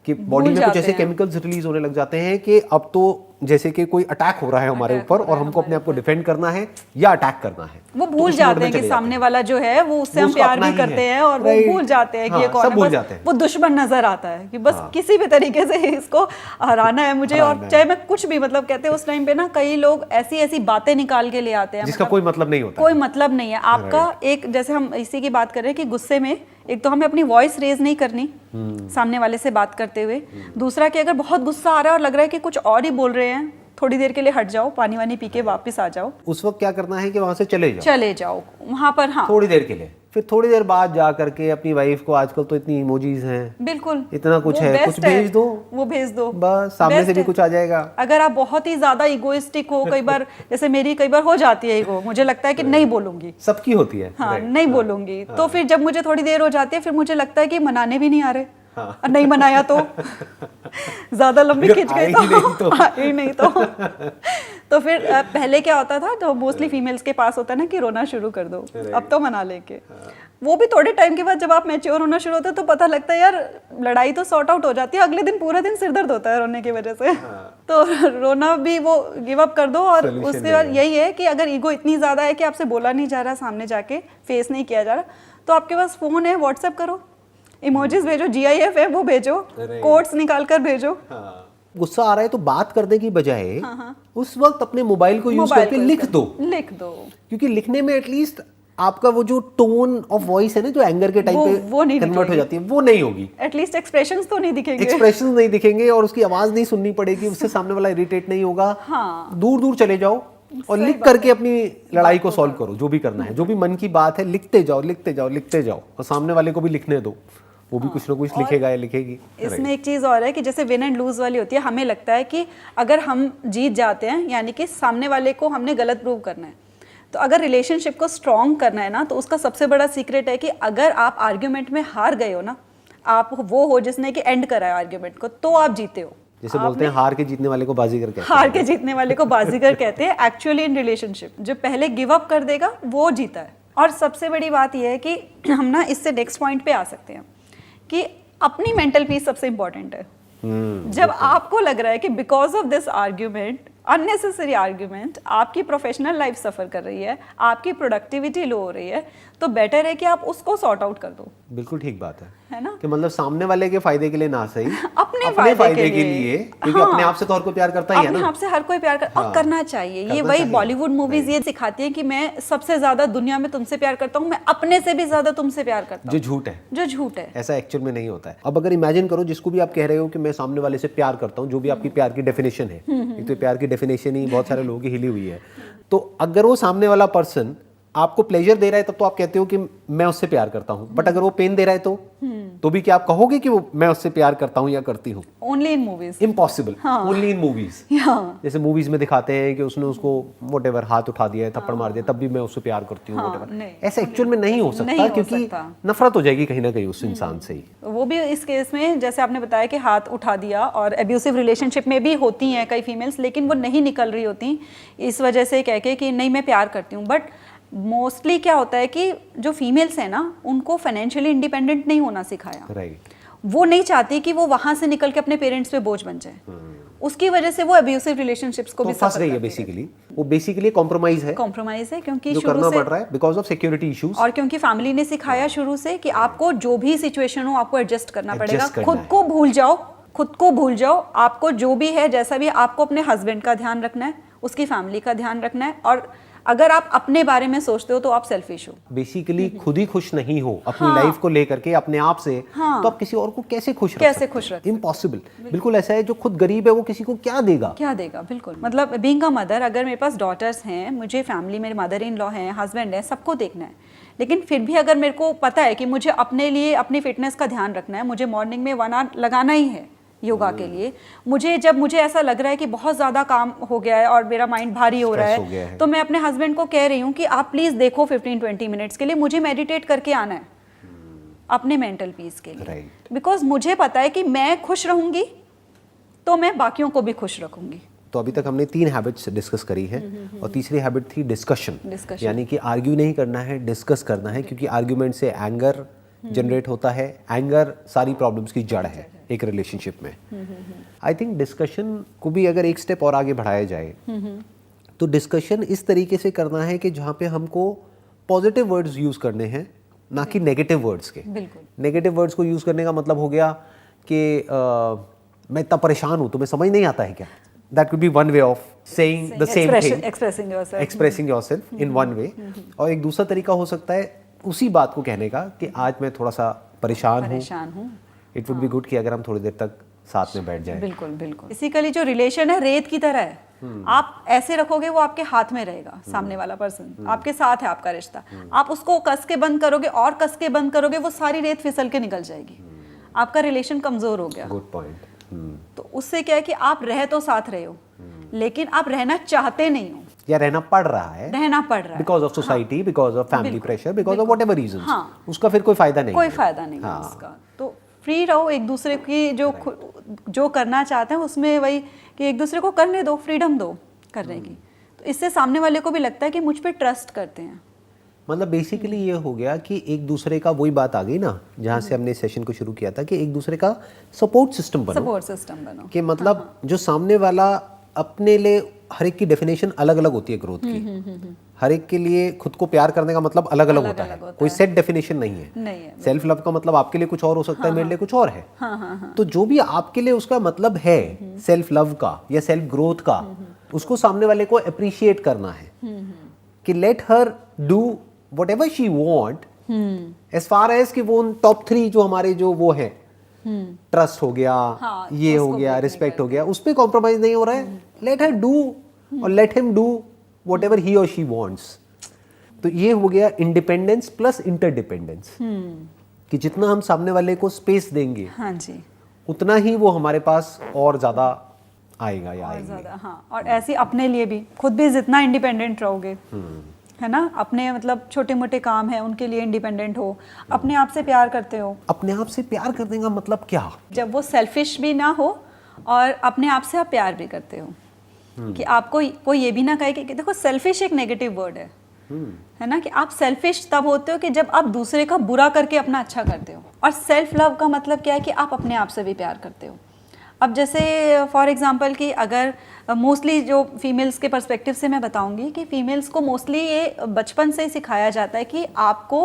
कि बॉडी में कुछ ऐसे केमिकल्स रिलीज होने लग जाते हैं कि अब तो जैसे कि कोई अटैक हो रहा है हमारे ऊपर और हमको अपने आप को डिफेंड करना है या अटैक करना है। वो भूल जाते हैं कि सामने वाला जो है वो उससे हम प्यार भी करते हैं, और वो भूल जाते हैं कि ये कौन है, बस वो दुश्मन नजर आता है कि बस किसी भी तरीके से इसको हराना है मुझे। और चाहे मैं कुछ भी मतलब कहते हैं उस टाइम पे ना, कई लोग ऐसी ऐसी बातें निकाल के ले आते हैं जिसका कोई मतलब नहीं होता, कोई मतलब नहीं है आपका। एक जैसे हम इसी की बात कर रहे हैं कि गुस्से में एक तो हमें अपनी वॉइस रेज नहीं करनी सामने वाले से बात करते हुए, दूसरा कि अगर बहुत गुस्सा आ रहा है और लग रहा है कि कुछ और ही बोल रहे हैं, थोड़ी देर के लिए हट जाओ, पानी वानी पी के वापस आ जाओ। उस वक्त क्या करना है कि वहां से चले जाओ वहां पर, हाँ थोड़ी देर के लिए, फिर थोड़ी देर बाद जा करके अपनी वाइफ को, आजकल तो इतनी इमोजीज हैं, बिल्कुल इतना कुछ है, कुछ भेज दो, वो भेज दो, बस सामने से भी कुछ आ जाएगा। अगर आप बहुत ही ज्यादा इगोइस्टिक हो, कई बार जैसे मेरी कई बार हो जाती है ईगो, मुझे लगता है कि नहीं बोलूंगी, सबकी होती है, हाँ नहीं बोलूंगी, तो फिर जब मुझे थोड़ी देर हो जाती है फिर मुझे लगता है कि मनाने भी नहीं आ रहे, और नहीं मनाया तो ज्यादा लंबी खिंच गई तो तो फिर पहले क्या होता था, जो मोस्टली फीमेल्स के पास होता है ना कि रोना शुरू कर दो, अब तो मना लेके। वो भी थोड़े टाइम के बाद जब आप मैच्योर होना शुरू होते हो तो पता लगता है यार लड़ाई तो सॉर्ट आउट हो जाती है, अगले दिन पूरा दिन सिर दर्द होता है रोने की वजह से। तो रोना भी वो गिव अप कर दो। और उसके बाद यही है कि अगर ईगो इतनी ज्यादा है कि आपसे बोला नहीं जा रहा, सामने जाके फेस नहीं किया जा रहा, तो आपके पास फोन है, व्हाट्सएप करो, इमोजीज भेजो, GIF है वो भेजो, कोट्स निकाल कर भेजो, गुस्सा आ रहा है तो बात करने की बजाय उस वक्त अपने मोबाइल को यूज करके लिख दो, क्योंकि लिखने में एटलीस्ट आपका वो जो टोन ऑफ वॉइस है ना, जो एंगर के टाइम पे कन्वर्ट हो जाती है, वो नहीं होगी। एटलीस्ट एक्सप्रेशंस तो नहीं दिखेंगे, एक्सप्रेशंस नहीं दिखेंगे और उसकी आवाज नहीं सुननी पड़ेगी, उससे सामने वाला इरिटेट नहीं होगा। दूर दूर चले जाओ और लिख करके अपनी लड़ाई को सॉल्व करो। जो भी करना है, जो भी मन की बात है, लिखते जाओ लिखते जाओ लिखते जाओ, और सामने वाले को भी लिखने दो, वो भी कुछ ना कुछ लिखेगा या लिखेगी। इसमें एक चीज़ और है कि जैसे विन एंड लूज वाली होती है, हमें लगता है कि अगर हम जीत जाते हैं यानी कि सामने वाले को हमने गलत प्रूव करना है। तो अगर रिलेशनशिप को स्ट्रॉन्ग करना है ना, तो उसका सबसे बड़ा सीक्रेट है कि अगर आप आर्ग्यूमेंट में हार गए हो ना, आप वो हो जिसने कि एंड करा है आर्ग्यूमेंट को, तो आप जीते हो। जैसे बोलते हैं हार के जीतने वाले को बाजीगर कहते हैं। हार के जीतने वाले को बाजीगर कहते हैं। एक्चुअली इन रिलेशनशिप जो पहले गिव अप कर देगा वो जीता है। और सबसे बड़ी बात यह है कि हम ना इससे नेक्स्ट पॉइंट पे आ सकते हैं कि अपनी मेंटल पीस सबसे इंपॉर्टेंट है। जब आपको लग रहा है कि because of this argument, unnecessary argument, आपकी प्रोफेशनल लाइफ सफर कर रही है, आपकी प्रोडक्टिविटी लो हो रही है, तो बेटर है कि आप उसको सॉर्ट आउट कर दो। बिल्कुल ठीक बात है ना, कि मतलब सामने वाले के फायदे के लिए ना सही, अपने फायदे के लिए, क्योंकि अपने आप से तो हर कोई प्यार करता ही है ना। अपने आप से हर कोई प्यार और करना चाहिए। ये वही बॉलीवुड मूवीज ये सिखाती है कि मैं सबसे ज्यादा दुनिया में तुमसे प्यार करता हूँ, मैं अपने से भी ज्यादा तुमसे प्यार करता हूँ, जो झूठ है। ऐसा एक्चुअल में नहीं होता है। अब अगर इमेजिन करो, जिसको भी आप कह रहे हो कि मैं सामने वाले से प्यार करता हूँ, जो भी आपकी प्यार की डेफिनेशन है, एक तो प्यार की डेफिनेशन ही बहुत सारे लोगों की हिली हुई है, तो अगर वो सामने वाला पर्सन आपको प्लेजर दे रहा है तब तो आप कहते हो कि मैं उससे प्यार करता हूँ, बट अगर वो पेन दे रहा है तो भी क्या आप कहोगे कि वो मैं उससे प्यार करता हूँ या करती हूँ? Only in movies, impossible, only in movies. जैसे मूवीज में दिखाते हैं कि उसने उसको व्हाटएवर हाथ उठा दिया है, थप्पड़ मार दिया, तब भी मैं उससे प्यार करती हूँ, व्हाटएवर। ऐसा एक्चुअल में नहीं हो सकता, क्योंकि नफरत हो जाएगी कहीं ना कहीं उस इंसान से ही। वो भी इस केस में जैसे आपने बताया कि हाथ उठा दिया, और एब्यूसिव रिलेशनशिप में भी होती हैं कई फीमेल्स, लेकिन वो नहीं निकल रही होती इस वजह से कह के कि नहीं मैं प्यार करती हूँ। बट मोस्टली क्या होता है कि जो फीमेल्स हैं ना, उनको फाइनेंशियली इंडिपेंडेंट नहीं होना सिखाया। राइट। वो नहीं चाहती कि वो वहां से निकल के अपने पेरेंट्स पे बोझ बन जाए। उसकी वजह से वो एब्यूसिव रिलेशनशिप्स को भी फंस रही है। बेसिकली वो बेसिकली कॉम्प्रोमाइज है क्योंकि जो करना पड़ रहा है बिकॉज ऑफ सिक्योरिटी इश्यूज, और क्योंकि फैमिली ने सिखाया शुरू से कि आपको जो भी सिचुएशन हो आपको एडजस्ट करना पड़ेगा। खुद को भूल जाओ, आपको जो भी है जैसा भी, आपको अपने हस्बैंड का ध्यान रखना है, उसकी फैमिली का ध्यान रखना है, और अगर आप अपने बारे में सोचते हो तो आप सेल्फिश हो। बेसिकली खुद ही खुश नहीं हो अपनी लाइफ को लेकर के, अपने आप से, तो आप किसी और को कैसे खुश रख? इम्पॉसिबल। बिल्कुल ऐसा है, जो खुद गरीब है वो किसी को क्या देगा? बिल्कुल। मतलब बीइंग अ मदर, अगर मेरे पास डॉटर्स हैं, मुझे फैमिली, मेरे मदर इन लॉ हैं, हस्बैंड है, सबको देखना है, लेकिन फिर भी अगर मेरे को पता है कि मुझे अपने लिए अपनी फिटनेस का ध्यान रखना है, मुझे मॉर्निंग में 1 आवर लगाना ही है योगा के लिए, जब मुझे ऐसा लग रहा है कि बहुत ज़्यादा काम हो गया है और मेरा माइंड भारी हो रहा है, तो मैं अपने हस्बैंड को कह रही हूँ कि आप प्लीज़ देखो 15-20 मिनट्स के लिए मुझे मेडिटेट करके आना है अपने मेंटल पीस के लिए। बिकॉज मुझे पता है कि मैं खुश रहूँगी तो मैं बाकियों को भी खुश रखूँगी। तो अभी तक हमने 3 हैबिट्स डिस्कस करी है, और तीसरी हैबिट थी डिस्कशन, यानी कि आर्ग्यू नहीं करना है, डिस्कस करना है, क्योंकि आर्ग्यूमेंट से एंगर जनरेट होता है। एंगर सारी प्रॉब्लम्स की जड़ है एक रिलेशनशिप में। आई थिंक डिस्कशन को भी अगर एक स्टेप और आगे बढ़ाया जाए तो डिस्कशन इस तरीके से करना है कि जहाँ पे हमको पॉजिटिव वर्ड्स यूज करने हैं, ना कि नेगेटिव वर्ड्स के। नेगेटिव वर्ड्स को यूज करने का मतलब हो गया कि मैं इतना परेशान हूँ, तुम्हें समझ नहीं आता है क्या? That could be one way of saying the same thing, expressing yourself in one way। और एक दूसरा तरीका हो सकता है उसी बात को कहने का कि आज मैं थोड़ा सा परेशान हूँ। इट वुड बी गुड कि अगर हम थोड़ी देर तक साथ में बैठ जाएं। बिल्कुल। बेसिकली जो रिलेशन है रेत की तरह है, आप ऐसे रखोगे वो आपके हाथ में रहेगा। सामने वाला पर्सन आपके साथ है, आपका रिश्ता, आप उसको कस के बंद करोगे और कस के बंद करोगे, वो सारी रेत फिसल के निकल जाएगी, आपका रिलेशन कमजोर हो गया। Good point. तो उससे क्या है कि आप रह तो साथ रहे हो, लेकिन आप रहना चाहते नहीं हो, या रहना पड़ रहा है because of society, because of family pressure, because of whatever reasons, उसका फिर कोई फायदा नहीं है उसका। तो फ्री रहो एक दूसरे की, जो करना चाहते हैं उसमें वही कि एक दूसरे को करने दो, फ्रीडम दो करने की। तो इससे सामने वाले को भी लगता है कि मुझ पे ट्रस्ट करते हैं। मतलब बेसिकली ये हो गया कि एक दूसरे का, वही बात आ गई ना जहाँ से हमने सेशन को शुरू किया था, कि एक दूसरे का सपोर्ट सिस्टम बनो, कि मतलब जो सामने वाला अपने लिए हर एक की डेफिनेशन अलग अलग होती है ग्रोथ की। हर एक के लिए खुद को प्यार करने का मतलब अलग अलग होता है, कोई सेट डेफिनेशन नहीं है। सेल्फ लव का मतलब आपके लिए कुछ और हो सकता है, मेरे लिए कुछ और है। तो जो भी आपके लिए उसका मतलब है सेल्फ लव का या सेल्फ ग्रोथ का, उसको सामने वाले को अप्रिशिएट करना है कि let her do whatever she want, as far as कि वो उन टॉप 3 जो हमारे जो वो है, ट्रस्ट हो गया, ये हो गया, रिस्पेक्ट हो गया, उस पे कॉम्प्रोमाइज नहीं हो रहा है। लेट हर डू और let him do whatever he और शी वांट्स। तो ये हो गया इंडिपेंडेंस प्लस इंटरडिपेंडेंस, कि जितना हम सामने वाले को स्पेस देंगे, हाँ जी, उतना ही वो हमारे पास और ज्यादा आएगा या आएगी। ज्यादा, हाँ। और ऐसे अपने लिए भी खुद भी जितना इंडिपेंडेंट रहोगे, है ना, अपने मतलब छोटे मोटे काम है उनके लिए इंडिपेंडेंट हो, अपने आप से प्यार करते हो। अपने आप से प्यार करने का मतलब क्या? जब वो सेल्फिश भी ना हो और अपने आप से आप प्यार भी करते हो, कि आपको कोई ये भी ना कहे कि देखो सेल्फिश एक नेगेटिव वर्ड है ना, कि आप सेल्फिश तब होते हो कि जब आप दूसरे का बुरा करके अपना अच्छा करते हो। और सेल्फ लव का मतलब क्या है कि आप अपने आप से भी प्यार करते हो। अब जैसे फॉर एग्जांपल कि अगर मोस्टली जो फीमेल्स के पर्सपेक्टिव से मैं बताऊंगी कि फीमेल्स को मोस्टली ये बचपन से ही सिखाया जाता है कि आपको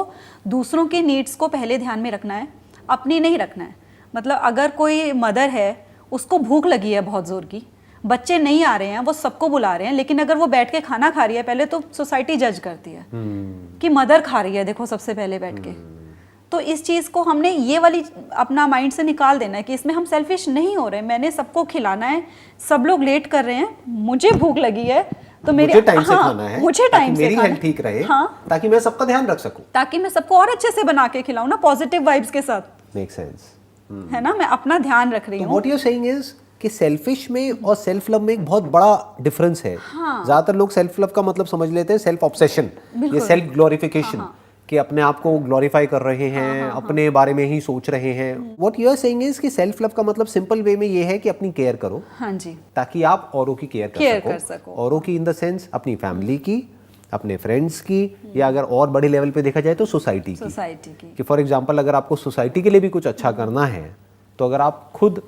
दूसरों के नीड्स को पहले ध्यान में रखना है, अपनी नहीं रखना है। मतलब अगर कोई मदर है, उसको भूख लगी है बहुत ज़ोर की, बच्चे नहीं आ रहे हैं, वो सबको बुला रहे हैं, लेकिन अगर वो बैठ के खाना खा रही है, पहले तो सोसाइटी जज करती है कि मदर खा रही है, देखो सबसे पहले बैठ के। तो इस चीज़ को हमने ये वाली अपना माइंड से निकाल देना है कि इसमें हम सेल्फिश नहीं हो रहे, मैंने सबको खिलाना है, सब लोग लेट कर रहे हैं, मुझे भूख लगी है तो मुझे टाइम से खाना है, मुझे टाइम से मेरी हेल्थ ठीक रहे, ताकि मैं सबका ध्यान रख सकूं, ताकि मैं सबको और अच्छे से बना के खिलाऊं ना, पॉजिटिव वाइब्स के साथ। मेक सेंस, है ना, मैं अपना ध्यान रख रही हूँ। What you are saying is कि सेल्फिश में और सेल्फ लव में एक बहुत बड़ा डिफरेंस है। ज्यादातर लोग सेल्फ लव का मतलब समझ लेते हैं सेल्फ ऑब्सेशन या सेल्फ ग्लोरिफिकेशन, कि अपने आप को ग्लोरीफाई कर रहे हैं, अपने बारे में ही सोच रहे हैं। What you are saying is कि सेल्फ लव का मतलब सिंपल वे में ये है कि अपनी केयर करो, हाँ जी, ताकि आप औरों की केयर कर सको। औरों की इन द सेंस अपनी फैमिली की, अपने फ्रेंड्स की, या अगर और बड़े लेवल पे देखा जाए तो सोसाइटी की। कि फॉर एग्जांपल अगर आपको सोसाइटी के लिए भी कुछ अच्छा करना है, तो अगर आप खुद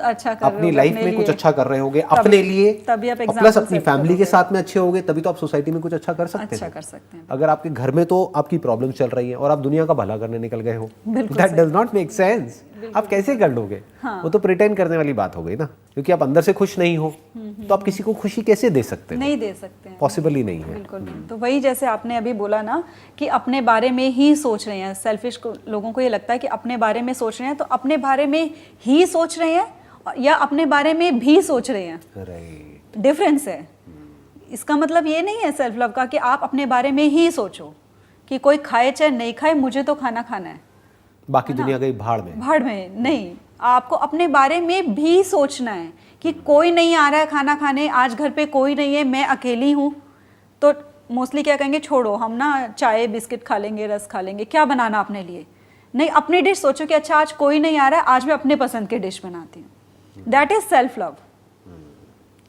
अच्छा कर अपनी लाइफ में कुछ अच्छा कर रहे होगे अपने लिए, तभी आप प्लस अपनी फैमिली के साथ में अच्छे होगे, तभी तो आप सोसाइटी में कुछ अच्छा कर सकते हैं। अगर आपके घर में तो आपकी प्रॉब्लम चल रही है और आप दुनिया का भला करने निकल गए हो, that does not make sense. आप कैसे कर लोगे? वो तो प्रिटेंड करने वाली बात हो गई ना, क्योंकि आप अंदर से खुश नहीं हो, तो आप किसी को खुशी कैसे दे सकते हैं? नहीं दे सकते, पॉसिबल ही नहीं है। बिल्कुल। तो वही जैसे आपने अभी बोला ना कि अपने बारे में ही सोच रहे हैं, सेल्फिश लोगों को ये लगता है कि अपने बारे में सोच रहे हैं, तो अपने बारे में ही सोच रहे हैं या अपने बारे में भी सोच रहे हैं, राइट, डिफरेंस है। इसका मतलब ये नहीं है सेल्फ लव का कि आप अपने बारे में ही सोचो कि कोई खाए चाहे नहीं खाए, मुझे तो खाना खाना है, बाकी दुनिया गई भाड़ में नहीं। आपको अपने बारे में भी सोचना है कि कोई नहीं आ रहा है खाना खाने, आज घर पे कोई नहीं है, मैं अकेली हूँ, तो मोस्टली क्या कहेंगे, छोड़ो हम ना चाय बिस्किट खा लेंगे, रस खा लेंगे, क्या बनाना अपने लिए। नहीं, अपनी डिश सोचो कि अच्छा आज कोई नहीं आ रहा है, आज मैं अपने पसंद की डिश बनाती हूँ। दैट इज सेल्फ लव,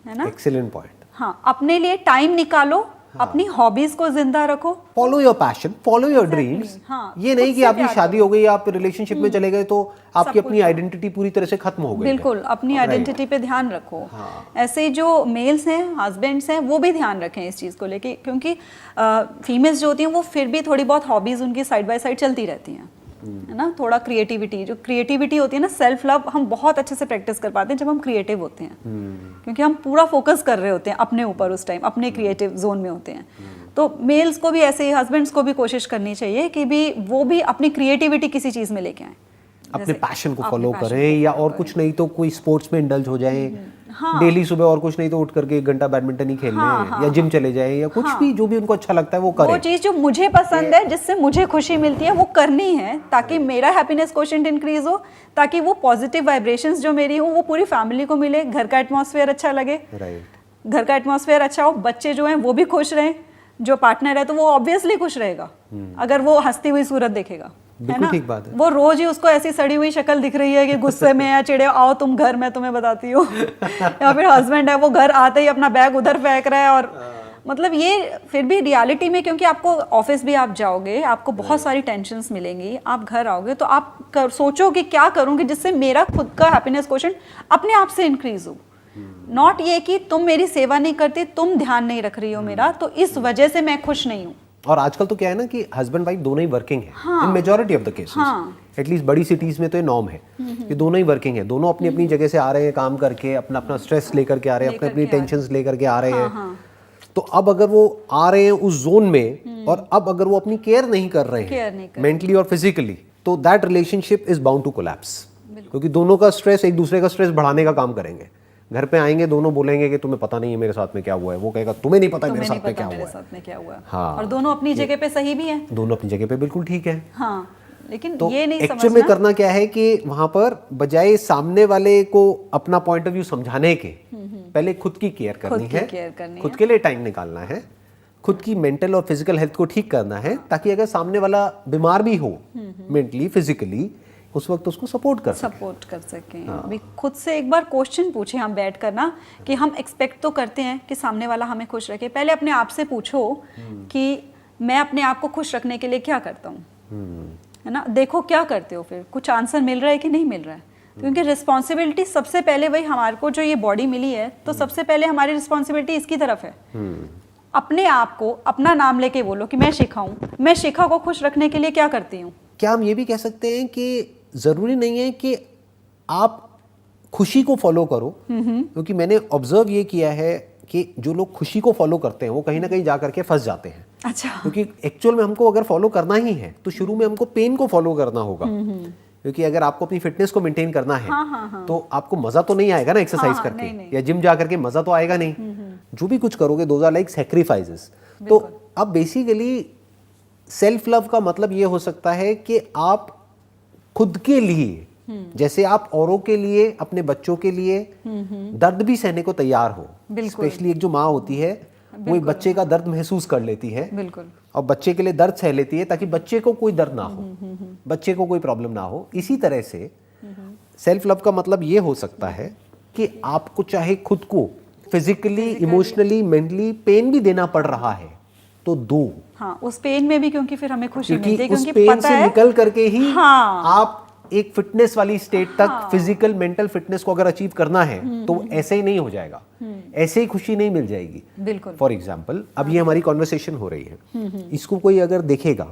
है ना। Excellent point. हाँ, अपने लिए टाइम निकालो, अपनी हॉबीज को जिंदा रखो, follow your passion, follow your dreams. ये नहीं कि आपकी शादी हो गई, आप रिलेशनशिप में चले गए तो आपकी अपनी आइडेंटिटी पूरी तरह से खत्म हो गई। बिल्कुल, अपनी आइडेंटिटी पे ध्यान रखो। ऐसे जो मेल्स हैं, हस्बैंड्स हैं, वो भी ध्यान रखें इस चीज़ को लेके, क्योंकि फीमेल्स जो होती हैं वो फिर भी थोड़ी बहुत हॉबीज उनकी साइड बाय साइड चलती रहती हैं, है ना। थोड़ा क्रिएटिविटी, जो क्रिएटिविटी होती है ना, सेल्फ लव हम बहुत अच्छे से प्रैक्टिस कर पाते हैं जब हम क्रिएटिव होते हैं, क्योंकि हम पूरा फोकस कर रहे होते हैं अपने ऊपर, उस टाइम अपने क्रिएटिव जोन में होते हैं। तो मेल्स को भी ऐसे ही, हस्बैंड्स को भी कोशिश करनी चाहिए कि भी वो भी अपनी क्रिएटिविटी किसी चीज़ में लेके आए, अपने पैशन को फॉलो करें, या और कुछ नहीं तो कोई स्पोर्ट्स में इंडल्ज हो जाए। डेली सुबह और कुछ नहीं तो उठ करके 1 घंटा बैडमिंटन ही खेल लें, या जिम चले जाएं, या कुछ भी जो भी उनको अच्छा लगता है वो करें। वो चीज़ जो मुझे पसंद है, जिससे मुझे खुशी मिलती है, वो करनी है, ताकि मेरा हैप्पीनेस कोशेंट इंक्रीज हो, ताकि वो पॉजिटिव वाइब्रेशंस जो मेरी हो वो पूरी फैमिली को मिले, घर का एटमॉस्फेयर अच्छा लगे, घर का एटमॉस्फेयर अच्छा हो, बच्चे जो हैं वो भी खुश रहें, जो पार्टनर है तो वो ऑब्वियसली खुश रहेगा अगर वो हंसती हुई सूरत देखेगा, है ना। ठीक बात है। वो रोज ही उसको ऐसी सड़ी हुई शक्ल दिख रही है कि गुस्से में या चिड़े, आओ तुम घर, मैं तुम्हें बताती हूँ। या फिर हस्बैंड है, वो घर आते ही अपना बैग उधर फेंक रहा है, और मतलब ये फिर भी रियलिटी में, क्योंकि आपको ऑफिस भी आप जाओगे, आपको बहुत सारी टेंशन्स मिलेंगी, आप घर आओगे तो आप सोचो कि क्या करूँगी जिससे मेरा खुद का हैप्पीनेस कोशेंट अपने आप से इंक्रीज हो, नॉट ये कि तुम मेरी सेवा नहीं करती, तुम ध्यान नहीं रख रही हो मेरा, तो इस वजह से मैं खुश नहीं हूँ। और आजकल तो क्या है ना कि हस्बैंड वाइफ दोनों ही वर्किंग है इन majority of the cases, at least बड़ी सिटीज में तो ये नॉर्म है कि दोनों ही वर्किंग है, दोनों अपनी अपनी जगह से आ रहे हैं काम करके, अपना अपना स्ट्रेस लेकर के आ रहे हैं, अपनी अपनी टेंशंस लेकर के आ रहे हैं। तो अब अगर वो आ रहे हैं उस जोन में और अब अगर वो अपनी केयर नहीं कर रहे हैं मेंटली और फिजिकली, तो that relationship is bound to collapse, क्योंकि दोनों का स्ट्रेस एक दूसरे का स्ट्रेस बढ़ाने का काम करेंगे। घर पे आएंगे दोनों बोलेंगे कि तुम्हें पता नहीं है मेरे साथ में क्या हुआ है, वो कहेगा तुम्हें नहीं पता मेरे साथ में क्या हुआ है। हाँ, और दोनों अपनी जगह पे सही भी हैं, दोनों अपनी जगह पे बिल्कुल ठीक है। हाँ, लेकिन तो ये नहीं एक्चुअल में करना क्या है कि वहां पर बजाय सामने वाले को अपना पॉइंट ऑफ व्यू समझाने के पहले खुद की केयर करनी है, खुद के लिए टाइम निकालना है, खुद की मेंटल और फिजिकल हेल्थ को ठीक करना है, ताकि अगर सामने वाला बीमार भी हो मेंटली फिजिकली उस वक्त उसको सपोर्ट कर सकें। अभी खुद से एक बार क्वेश्चन पूछे हम बैठ कर ना, कि हम एक्सपेक्ट तो करते हैं कि सामने वाला हमें खुश रखे, पहले अपने आप से पूछो कि मैं अपने आप को खुश रखने के लिए क्या करता हूँ, है ना। देखो क्या करते हो, फिर कुछ आंसर मिल रहा है कि नहीं मिल रहा है, क्योंकि रिस्पॉन्सिबिलिटी सबसे पहले वही, हमारे को जो ये बॉडी मिली है तो सबसे पहले हमारी रिस्पॉन्सिबिलिटी इसकी तरफ है। अपने आप को अपना नाम लेके बोलो कि मैं शिखा हूँ, मैं शिखा को खुश रखने के लिए क्या करती हूँ। क्या हम ये भी कह सकते हैं कि जरूरी नहीं है कि आप खुशी को फॉलो करो, क्योंकि मैंने ऑब्जर्व ये किया है कि जो लोग खुशी को फॉलो करते हैं वो कहीं ना कहीं जा करके फंस जाते हैं। अच्छा, क्योंकि एक्चुअल में हमको अगर फॉलो करना ही है तो शुरू में हमको पेन को फॉलो करना होगा, क्योंकि अगर आपको अपनी फिटनेस को मेंटेन करना है तो आपको मजा तो नहीं आएगा ना एक्सरसाइज करके, या जिम जा करके मजा तो आएगा नहीं। जो भी कुछ करोगे दोज आर लाइक सैक्रिफाइसेस। तो अब बेसिकली सेल्फ लव का मतलब ये हो सकता है कि आप खुद के लिए, जैसे आप औरों के लिए, अपने बच्चों के लिए दर्द भी सहने को तैयार हो। स्पेशली एक जो माँ होती है वो एक बच्चे का दर्द महसूस कर लेती है और बच्चे के लिए दर्द सह लेती है ताकि बच्चे को कोई दर्द ना हो, बच्चे को कोई प्रॉब्लम ना हो। इसी तरह से सेल्फ लव का मतलब ये हो सकता है कि आपको चाहे खुद को फिजिकली, इमोशनली, मेंटली पेन भी देना पड़ रहा है तो दो। हाँ, उस पेन में भी, क्योंकि फिर हमें खुशी मिलती है, क्योंकि पेन से निकल करके ही आप एक फिटनेस वाली स्टेट तक, फिजिकल मेंटल फिटनेस को अगर अचीव करना है तो ऐसे ही नहीं हो जाएगा, ऐसे ही खुशी नहीं मिल जाएगी। बिल्कुल। फॉर एग्जाम्पल अब ये हमारी कॉन्वर्सेशन हो रही है, इसको कोई अगर देखेगा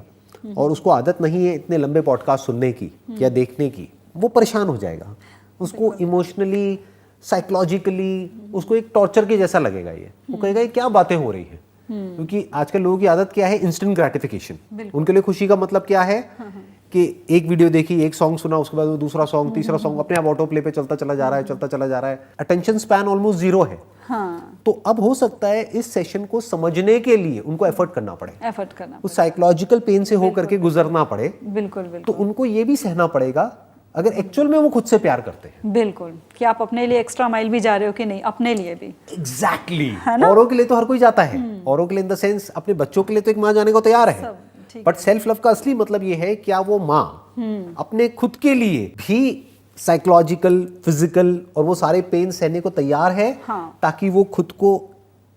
और उसको आदत नहीं है इतने लंबे पॉडकास्ट सुनने की या देखने की, वो परेशान हो जाएगा, उसको इमोशनली, साइकोलॉजिकली उसको एक टॉर्चर के जैसा लगेगा। ये वो कहेगा ये क्या बातें हो रही है, क्योंकि आजकल लोगों की आदत क्या है, इंस्टेंट ग्रेटिफिकेशन। उनके लिए खुशी का मतलब क्या है कि एक वीडियो देखी, एक सॉन्ग सुना, उसके बाद दूसरा सॉन्ग, तीसरा सॉन्ग अपने आप ऑटो प्ले पे चलता चला जा रहा है, अटेंशन स्पैन ऑलमोस्ट जीरो है। तो अब हो सकता है इस सेशन को समझने के लिए उनको एफर्ट करना पड़े, उस साइकोलॉजिकल पेन से होकर के गुजरना पड़े। बिल्कुल। तो उनको ये भी सहना पड़ेगा अगर एक्चुअल में वो खुद से प्यार करते हैं। बिल्कुल, कि आप अपने लिए एक्स्ट्रा माइल भी जा रहे हो कि नहीं, अपने लिए भी। एग्जैक्टली। औरों के लिए तो हर कोई जाता है, औरों के लिए इन द सेंस अपने बच्चों के लिए तो एक माँ जाने को तैयार है, बट सेल्फ लव का असली मतलब ये है क्या वो माँ अपने खुद के लिए भी साइकोलॉजिकल, फिजिकल और वो सारे पेन सहने को तैयार है, ताकि वो खुद को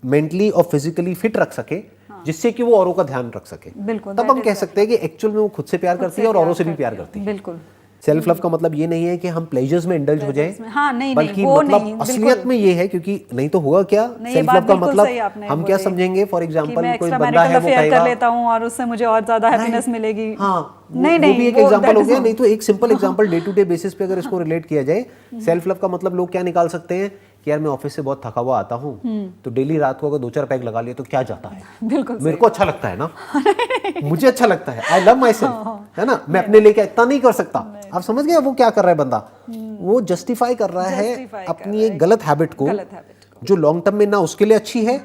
मेंटली और फिजिकली फिट रख सके, जिससे कि वो औरों का ध्यान रख सके। तब हम कह सकते हैं कि एक्चुअल में वो खुद से प्यार करती है और औरों से भी प्यार करती है। बिल्कुल। सेल्फ लव का मतलब ये नहीं है कि हम प्लेजर्स में इंडल्ज हो जाएं, हाँ, नहीं, बल्कि वो मतलब नहीं, असलियत में ये है, क्योंकि नहीं तो होगा क्या, सेल्फ लव का मतलब हम क्या समझेंगे, फॉर एग्जांपल कोई बंदा है वो कहेगा कर लेता हूं और उससे मुझे और ज्यादा हैप्पीनेस मिलेगी। हाँ, नहीं, वो भी एक एग्जांपल हो गया। नहीं तो एक simple example day to day basis पे अगर इसको रिलेट किया जाए, सेल्फ लव का मतलब लोग क्या निकाल सकते हैं कि यार मैं ऑफिस से बहुत थका हुआ आता हूँ तो डेली रात को अगर 2-4 पैक लगा लिए तो क्या जाता है, बिल्कुल मेरे को अच्छा लगता है ना, मुझे अच्छा लगता है, आई लव माई सेल्फ, है ना, मैं अपने लिए क्या इतना नहीं कर सकता। आप समझ गए वो क्या कर रहा है बंदा, वो जस्टिफाई कर रहा है अपनी एक गलत हैबिट को, जो लॉन्ग टर्म में ना उसके लिए अच्छी है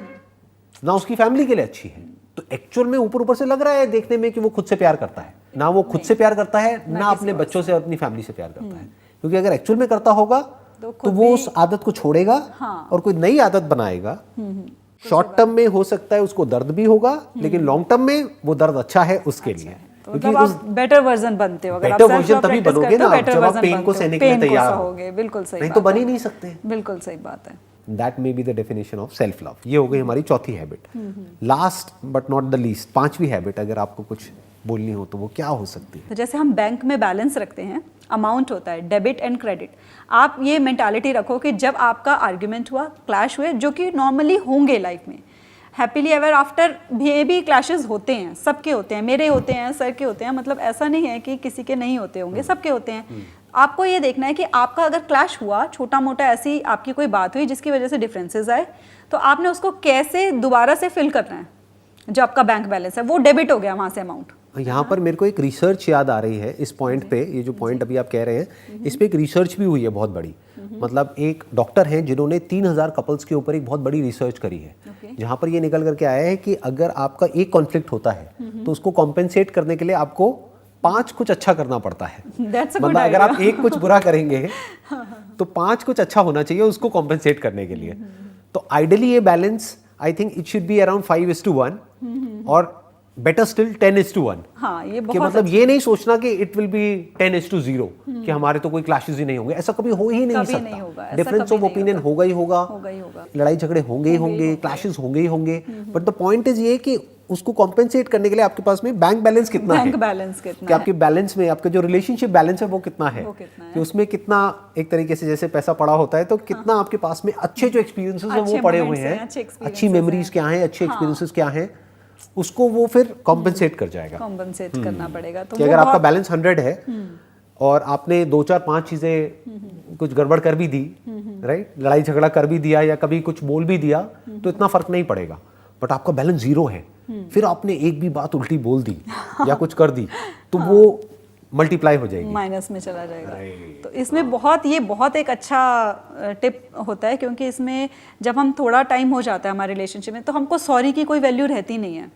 ना उसकी फैमिली के लिए अच्छी है। तो एक्चुअल में ऊपर ऊपर से लग रहा है देखने में कि वो खुद से प्यार करता है, ना वो खुद से प्यार करता है ना अपने बच्चों से और अपनी फैमिली से प्यार करता है। क्योंकि अगर एक्चुअल में करता होगा तो वो उस आदत को छोड़ेगा और कोई नई आदत बनाएगा। शॉर्ट टर्म में हो सकता है उसको दर्द भी होगा, लेकिन लॉन्ग टर्म में वो दर्द अच्छा है उसके लिए। क्योंकि आप बेटर वर्जन बनते हो, बेटर वर्जन तभी बनोगे ना जब आप पेन को सहने के लिए तैयार होगे। बिल्कुल सही, नहीं तो बन ही नहीं सकते। बिल्कुल सही बात है। That may be the definition of self love. ये हो गई हमारी चौथी habit. Last but not the least, 5वीं हैबिट अगर आपको कुछ बोलनी हो तो वो क्या हो सकती है? तो जैसे हम बैंक में बैलेंस रखते हैं, अमाउंट होता है डेबिट एंड क्रेडिट। आप ये मेंटालिटी रखो कि जब आपका आर्ग्यूमेंट हुआ, क्लैश हुए, जो कि नॉर्मली होंगे लाइफ में, हैप्पीली एवर आफ्टर भी क्लैशेस होते हैं, सबके होते हैं, मेरे होते हैं, सर के होते हैं, मतलब ऐसा नहीं है कि किसी के नहीं होते होंगे, सबके होते हैं। आपको ये देखना है कि आपका अगर क्लैश हुआ, छोटा मोटा ऐसी आपकी कोई बात हुई जिसकी वजह से डिफरेंसेस आए, तो आपने उसको कैसे दोबारा से फिल करना है। जो आपका बैंक बैलेंस है वो डेबिट हो गया वहाँ से अमाउंट। यहाँ पर मेरे को एक रिसर्च याद आ रही है इस पॉइंट पे, ये जो पॉइंट अभी आप कह रहे हैं, इस पे एक रिसर्च भी हुई है बहुत बड़ी। मतलब एक डॉक्टर हैं जिन्होंने 3000 कपल्स के ऊपर एक बहुत बड़ी रिसर्च करी है, जहाँ पर ये निकल करके आया है कि अगर आपका एक कॉन्फ्लिक्ट होता है तो उसको कॉम्पेंसेट करने के लिए आपको 5 कुछ अच्छा करना पड़ता है। मतलब अगर आप एक कुछ बुरा करेंगे तो 5 कुछ अच्छा होना चाहिए उसको कॉम्पेंसेट करने के लिए। तो आइडियली ये balance I think it should be around 5:1 और बेटर स्टिल 10:1। हाँ, ये कि मतलब ये नहीं सोचना कि इट विल बी 10:0 कि हमारे तो कोई क्लैशेस ही नहीं होंगे, ऐसा कभी हो ही नहीं सकता। डिफरेंस ऑफ ओपिनियन होगा ही होगा, लड़ाई झगड़े होंगे ही होंगे, क्लैशेस होंगे ही होंगे, बट द पॉइंट इज ये कि उसको कॉम्पेंसेट करने के लिए आपके पास में बैंक बैलेंस कितना है, कि आपके बैलेंस में आपका जो रिलेशनशिप बैलेंस है वो कितना है, कि उसमें कितना एक तरीके से जैसे पैसा पड़ा होता है तो कितना आपके पास में अच्छे जो एक्सपीरियंसेस हैं वो पड़े हुए हैं, अच्छी मेमोरीज क्या हैं, अच्छे एक्सपीरियंसेस क्या हैं, उसको वो फिर कॉम्पेंसेट कर जाएगा, कॉम्पेंसेट करना पड़ेगा। तो कि अगर आपका बैलेंस 100 है और आपने 2 4 5 चीजें कुछ गड़बड़ कर भी दी, राइट, लड़ाई झगड़ा कर भी दिया या कभी कुछ बोल भी दिया तो इतना फर्क नहीं पड़ेगा। बट आपका बैलेंस 0 है, फिर आपने एक भी बात उल्टी बोल दी या कुछ कर दी तो वो मल्टीप्लाई हो जाएगी, माइनस में चला जाएगा। तो इसमें बहुत एक अच्छा टिप होता है, क्योंकि इसमें जब हम थोड़ा टाइम हो जाता है हमारे रिलेशनशिप में तो हमको सॉरी की कोई वैल्यू रहती नहीं है।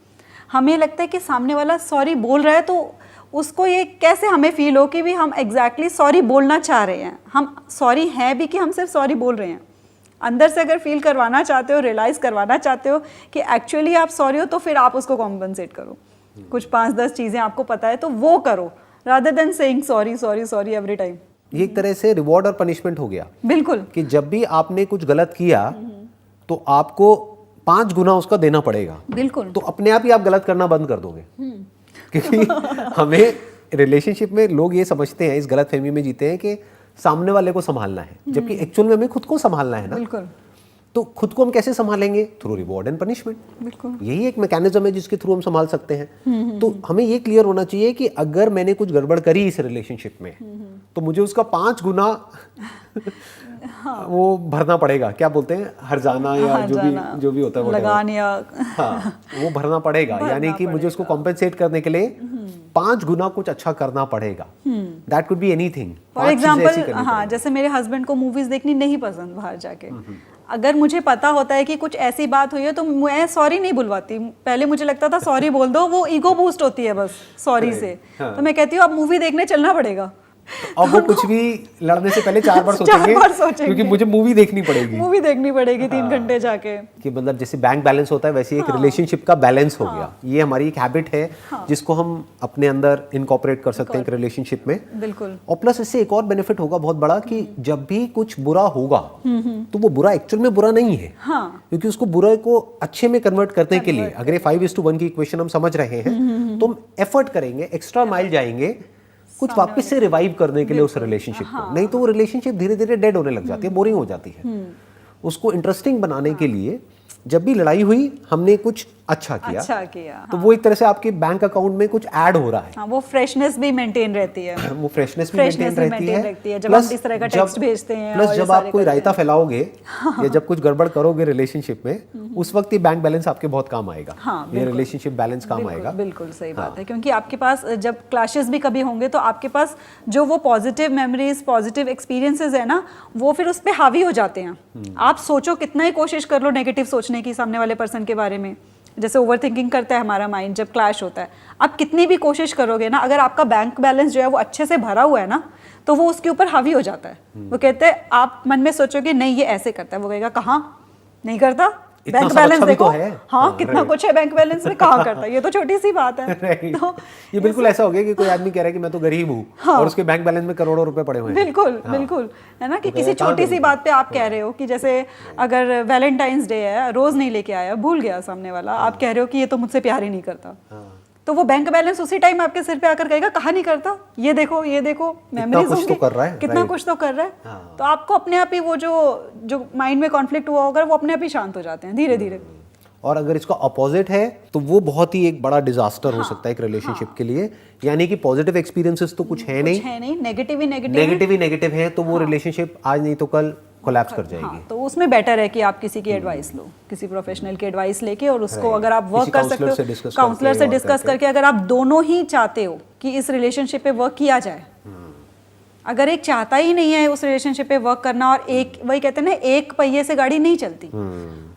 हमें लगता है कि सामने वाला सॉरी बोल रहा है तो उसको ये कैसे हमें फील हो कि भी हम एग्जैक्टली सॉरी बोलना चाह रहे हैं, हम सॉरी हैं भी कि हम सिर्फ सॉरी बोल रहे हैं। अंदर से अगर फील करवाना चाहते हो, रियलाइज़ करवाना चाहते हो कि एक्चुअली आप सॉरी हो, तो फिर आप उसको कॉम्पनसेट करो। कुछ 5-10 चीज़ें आपको पता है तो वो करो, rather than saying sorry sorry sorry every time। ये एक तरह से रिवॉर्ड और पनिशमेंट हो गया। बिल्कुल, कि जब भी आपने कुछ गलत किया तो आपको 5 गुना उसका देना पड़ेगा। बिल्कुल, तो अपने आप ही आप गलत करना बंद कर दोगे। क्योंकि हमें रिलेशनशिप में लोग ये समझते हैं, इस गलत फहमी में जीते हैं कि सामने वाले को संभालना है, जबकि एक्चुअल में हमें खुद को संभालना है ना। बिल्कुल। तो खुद को हम कैसे संभालेंगे? Through reward and punishment. बिल्कुल, यही एक मैकेनिज्म है जिसके थ्रू हम संभाल सकते हैं। तो हमें ये क्लियर होना चाहिए कि अगर मैंने कुछ गड़बड़ करी इस रिलेशनशिप में तो मुझे उसका 5 गुना वो भरना पड़ेगा। क्या बोलते हैं, हरजाना या जो भी होता है लगान या वो भरना पड़ेगा। यानी कि मुझे उसको कॉम्पेंसेट करने के लिए 5 गुना कुछ अच्छा करना पड़ेगा। That could be anything. For example, हाँ, जैसे मेरे हस्बैंड को मूवीज देखनी नहीं पसंद बाहर जाके, अगर मुझे पता होता है कि कुछ ऐसी बात हुई है तो मैं सॉरी नहीं बुलवाती। पहले मुझे लगता था सॉरी बोल दो, वो ईगो बूस्ट होती है बस सॉरी से। तो मैं कहती हूँ अब मूवी देखने चलना पड़ेगा। अब वो कुछ भी लड़ने से पहले 4 बार सोचेंगे क्योंकि मुझे मूवी देखनी पड़ेगी 3 घंटे जाके। कि मतलब जैसे बैंक बैलेंस होता है वैसे एक रिलेशनशिप का बैलेंस हो गया। ये हमारी एक हैबिट है जिसको हम अपने अंदर इनकॉर्पोरेट कर सकते हैं एक रिलेशनशिप में। बिल्कुल। और प्लस इससे एक और बेनिफिट होगा बहुत बड़ा कि जब भी कुछ बुरा होगा तो वो बुरा एक्चुअल में बुरा नहीं है, क्योंकि उसको बुरे को अच्छे में कन्वर्ट करने के लिए अगर 5:1 की इक्वेशन हम समझ रहे हैं तो हम एफर्ट करेंगे, एक्स्ट्रा माइल जाएंगे कुछ वापस से रिवाइव करने के लिए उस रिलेशनशिप को। नहीं तो वो रिलेशनशिप धीरे धीरे डेड होने लग जाती है, बोरिंग हो जाती है। उसको इंटरेस्टिंग बनाने के लिए जब भी लड़ाई हुई हमने कुछ अच्छा किया तो वो एक तरह से आपके बैंक अकाउंट में कुछ ऐड हो रहा है। वो फ्रेशनेस भी मेंटेन रहती है, वो फ्रेशनेस भी मेंटेन रहती है। जब हम इस तरह का टेक्स्ट भेजते हैं, प्लस जब आप कोई रायता फैलाओगे या जब कुछ गड़बड़ करोगे रिलेशनशिप में, उस वक्त ये बैंक बैलेंस आपके बहुत काम आएगा, ये रिलेशनशिप बैलेंस काम आएगा। बिल्कुल सही बात है, क्योंकि आपके पास जब क्लैशेस भी कभी होंगे तो आपके पास जो वो पॉजिटिव मेमोरीज, पॉजिटिव एक्सपीरियंसेस है ना, वो फिर उस पर हावी हो जाते हैं। आप सोचो, कितना ही कोशिश कर लो नेगेटिव सोचने की सामने वाले पर्सन के बारे में, जैसे ओवर थिंकिंग करता है हमारा माइंड जब क्लैश होता है, आप कितनी भी कोशिश करोगे ना, अगर आपका बैंक बैलेंस जो है वो अच्छे से भरा हुआ है ना, तो वो उसके ऊपर हावी हो जाता है। वो कहते हैं, आप मन में सोचोगे नहीं ये ऐसे करता है, वो कहेगा कहाँ नहीं करता, बैंक बैलेंस देखो, हाँ कितना कुछ है बैंक बैलेंस में, कहाँ करता है, ये तो छोटी सी बात है। तो ये बिल्कुल ऐसा हो गया कि कोई आदमी कह रहा है कि मैं तो गरीब हूँ और उसके बैंक बैलेंस में करोड़ों रुपए पड़े हुए हैं। बिल्कुल है ना, कि किसी छोटी सी बात पे आप कह रहे हो कि जैसे अगर वैलेंटाइंस डे है, रोज नहीं लेके आया, भूल गया सामने वाला, आप कह रहे हो कि ये तो मुझसे प्यार ही नहीं करता। तो वो बैंक बैलेंस उसी टाइम आपके सिर पे आकर कहेगा कहा नहीं करता, ये देखो मेमोरीज होंगी, तो कर रहा है, कितना कुछ तो कर रहा है। हाँ। तो आपको अपने आप ही वो जो माइंड में कॉन्फ्लिक्ट हुआ होगा वो अपने आप ही शांत हो जाते हैं धीरे धीरे। और अगर इसका अपोजिट है तो वो बहुत ही एक बड़ा डिजास्टर हो सकता है एक रिलेशनशिप के लिए। यानी कि पॉजिटिव एक्सपीरियंसेस तो कुछ है नहीं, नेगेटिव ही नेगेटिव है, तो वो रिलेशनशिप आज नहीं तो कल कोलैप्स कर जाएगी। तो उसमें बेटर है कि आप किसी की एडवाइस लो, किसी प्रोफेशनल की एडवाइस लेके, और उसको अगर आप वर्क कर सकते हो काउंसलर से डिस्कस करके, अगर आप दोनों ही चाहते हो कि इस रिलेशनशिप पे वर्क किया जाए। अगर एक चाहता ही नहीं है उस रिलेशनशिप पे वर्क करना, और एक वही कहते हैं ना, एक पहिए से गाड़ी नहीं चलती,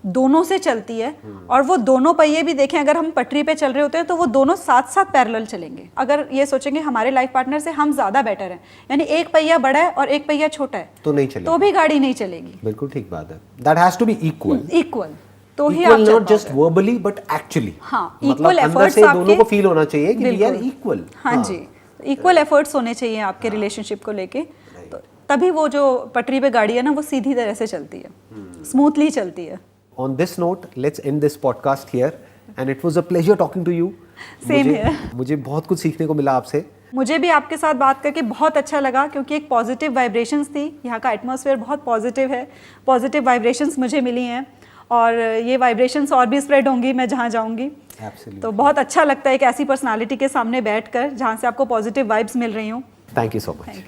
दोनों से चलती है। और वो दोनों पहिए भी देखें, अगर हम पटरी पे चल रहे होते हैं तो वो दोनों साथ साथ पैरेलल चलेंगे। अगर ये सोचेंगे हमारे लाइफ पार्टनर से हम ज्यादा बेटर हैं, यानी एक पहिया बड़ा है और एक पहिया छोटा है, तो नहीं चलेगी, तो भी गाड़ी नहीं चलेगी। बिल्कुल ठीक बात है। That has to be equal, तो ही आप not just verbally but actually. हाँ, इक्वल एफर्ट्स दोनों को फील होना चाहिए कि वी आर इक्वल। हाँ जी, इक्वल एफर्ट्स होने चाहिए आपके रिलेशनशिप को लेके, तो तभी वो जो पटरी पे गाड़ी है ना वो सीधी तरह से चलती है, स्मूथली चलती है। On this note, let's end this podcast here, and it was a pleasure talking to you. Same here. मुझे बहुत कुछ सीखने को मिला आपसे। मुझे भी आपके साथ बात करके बहुत अच्छा लगा, क्योंकि एक पॉजिटिव वाइब्रेशंस थी, यहाँ का एटमॉस्फेयर बहुत पॉजिटिव है, पॉजिटिव वाइब्रेशंस मुझे मिली हैं, और ये वाइब्रेशंस और भी स्प्रेड होंगी मैं जहाँ जाऊँगी। तो बहुत अच्छा लगता है एक ऐसी पर्सनालिटी के सामने बैठकर जहाँ से आपको पॉजिटिव वाइब्स मिल रही हूँ। Thank you so much.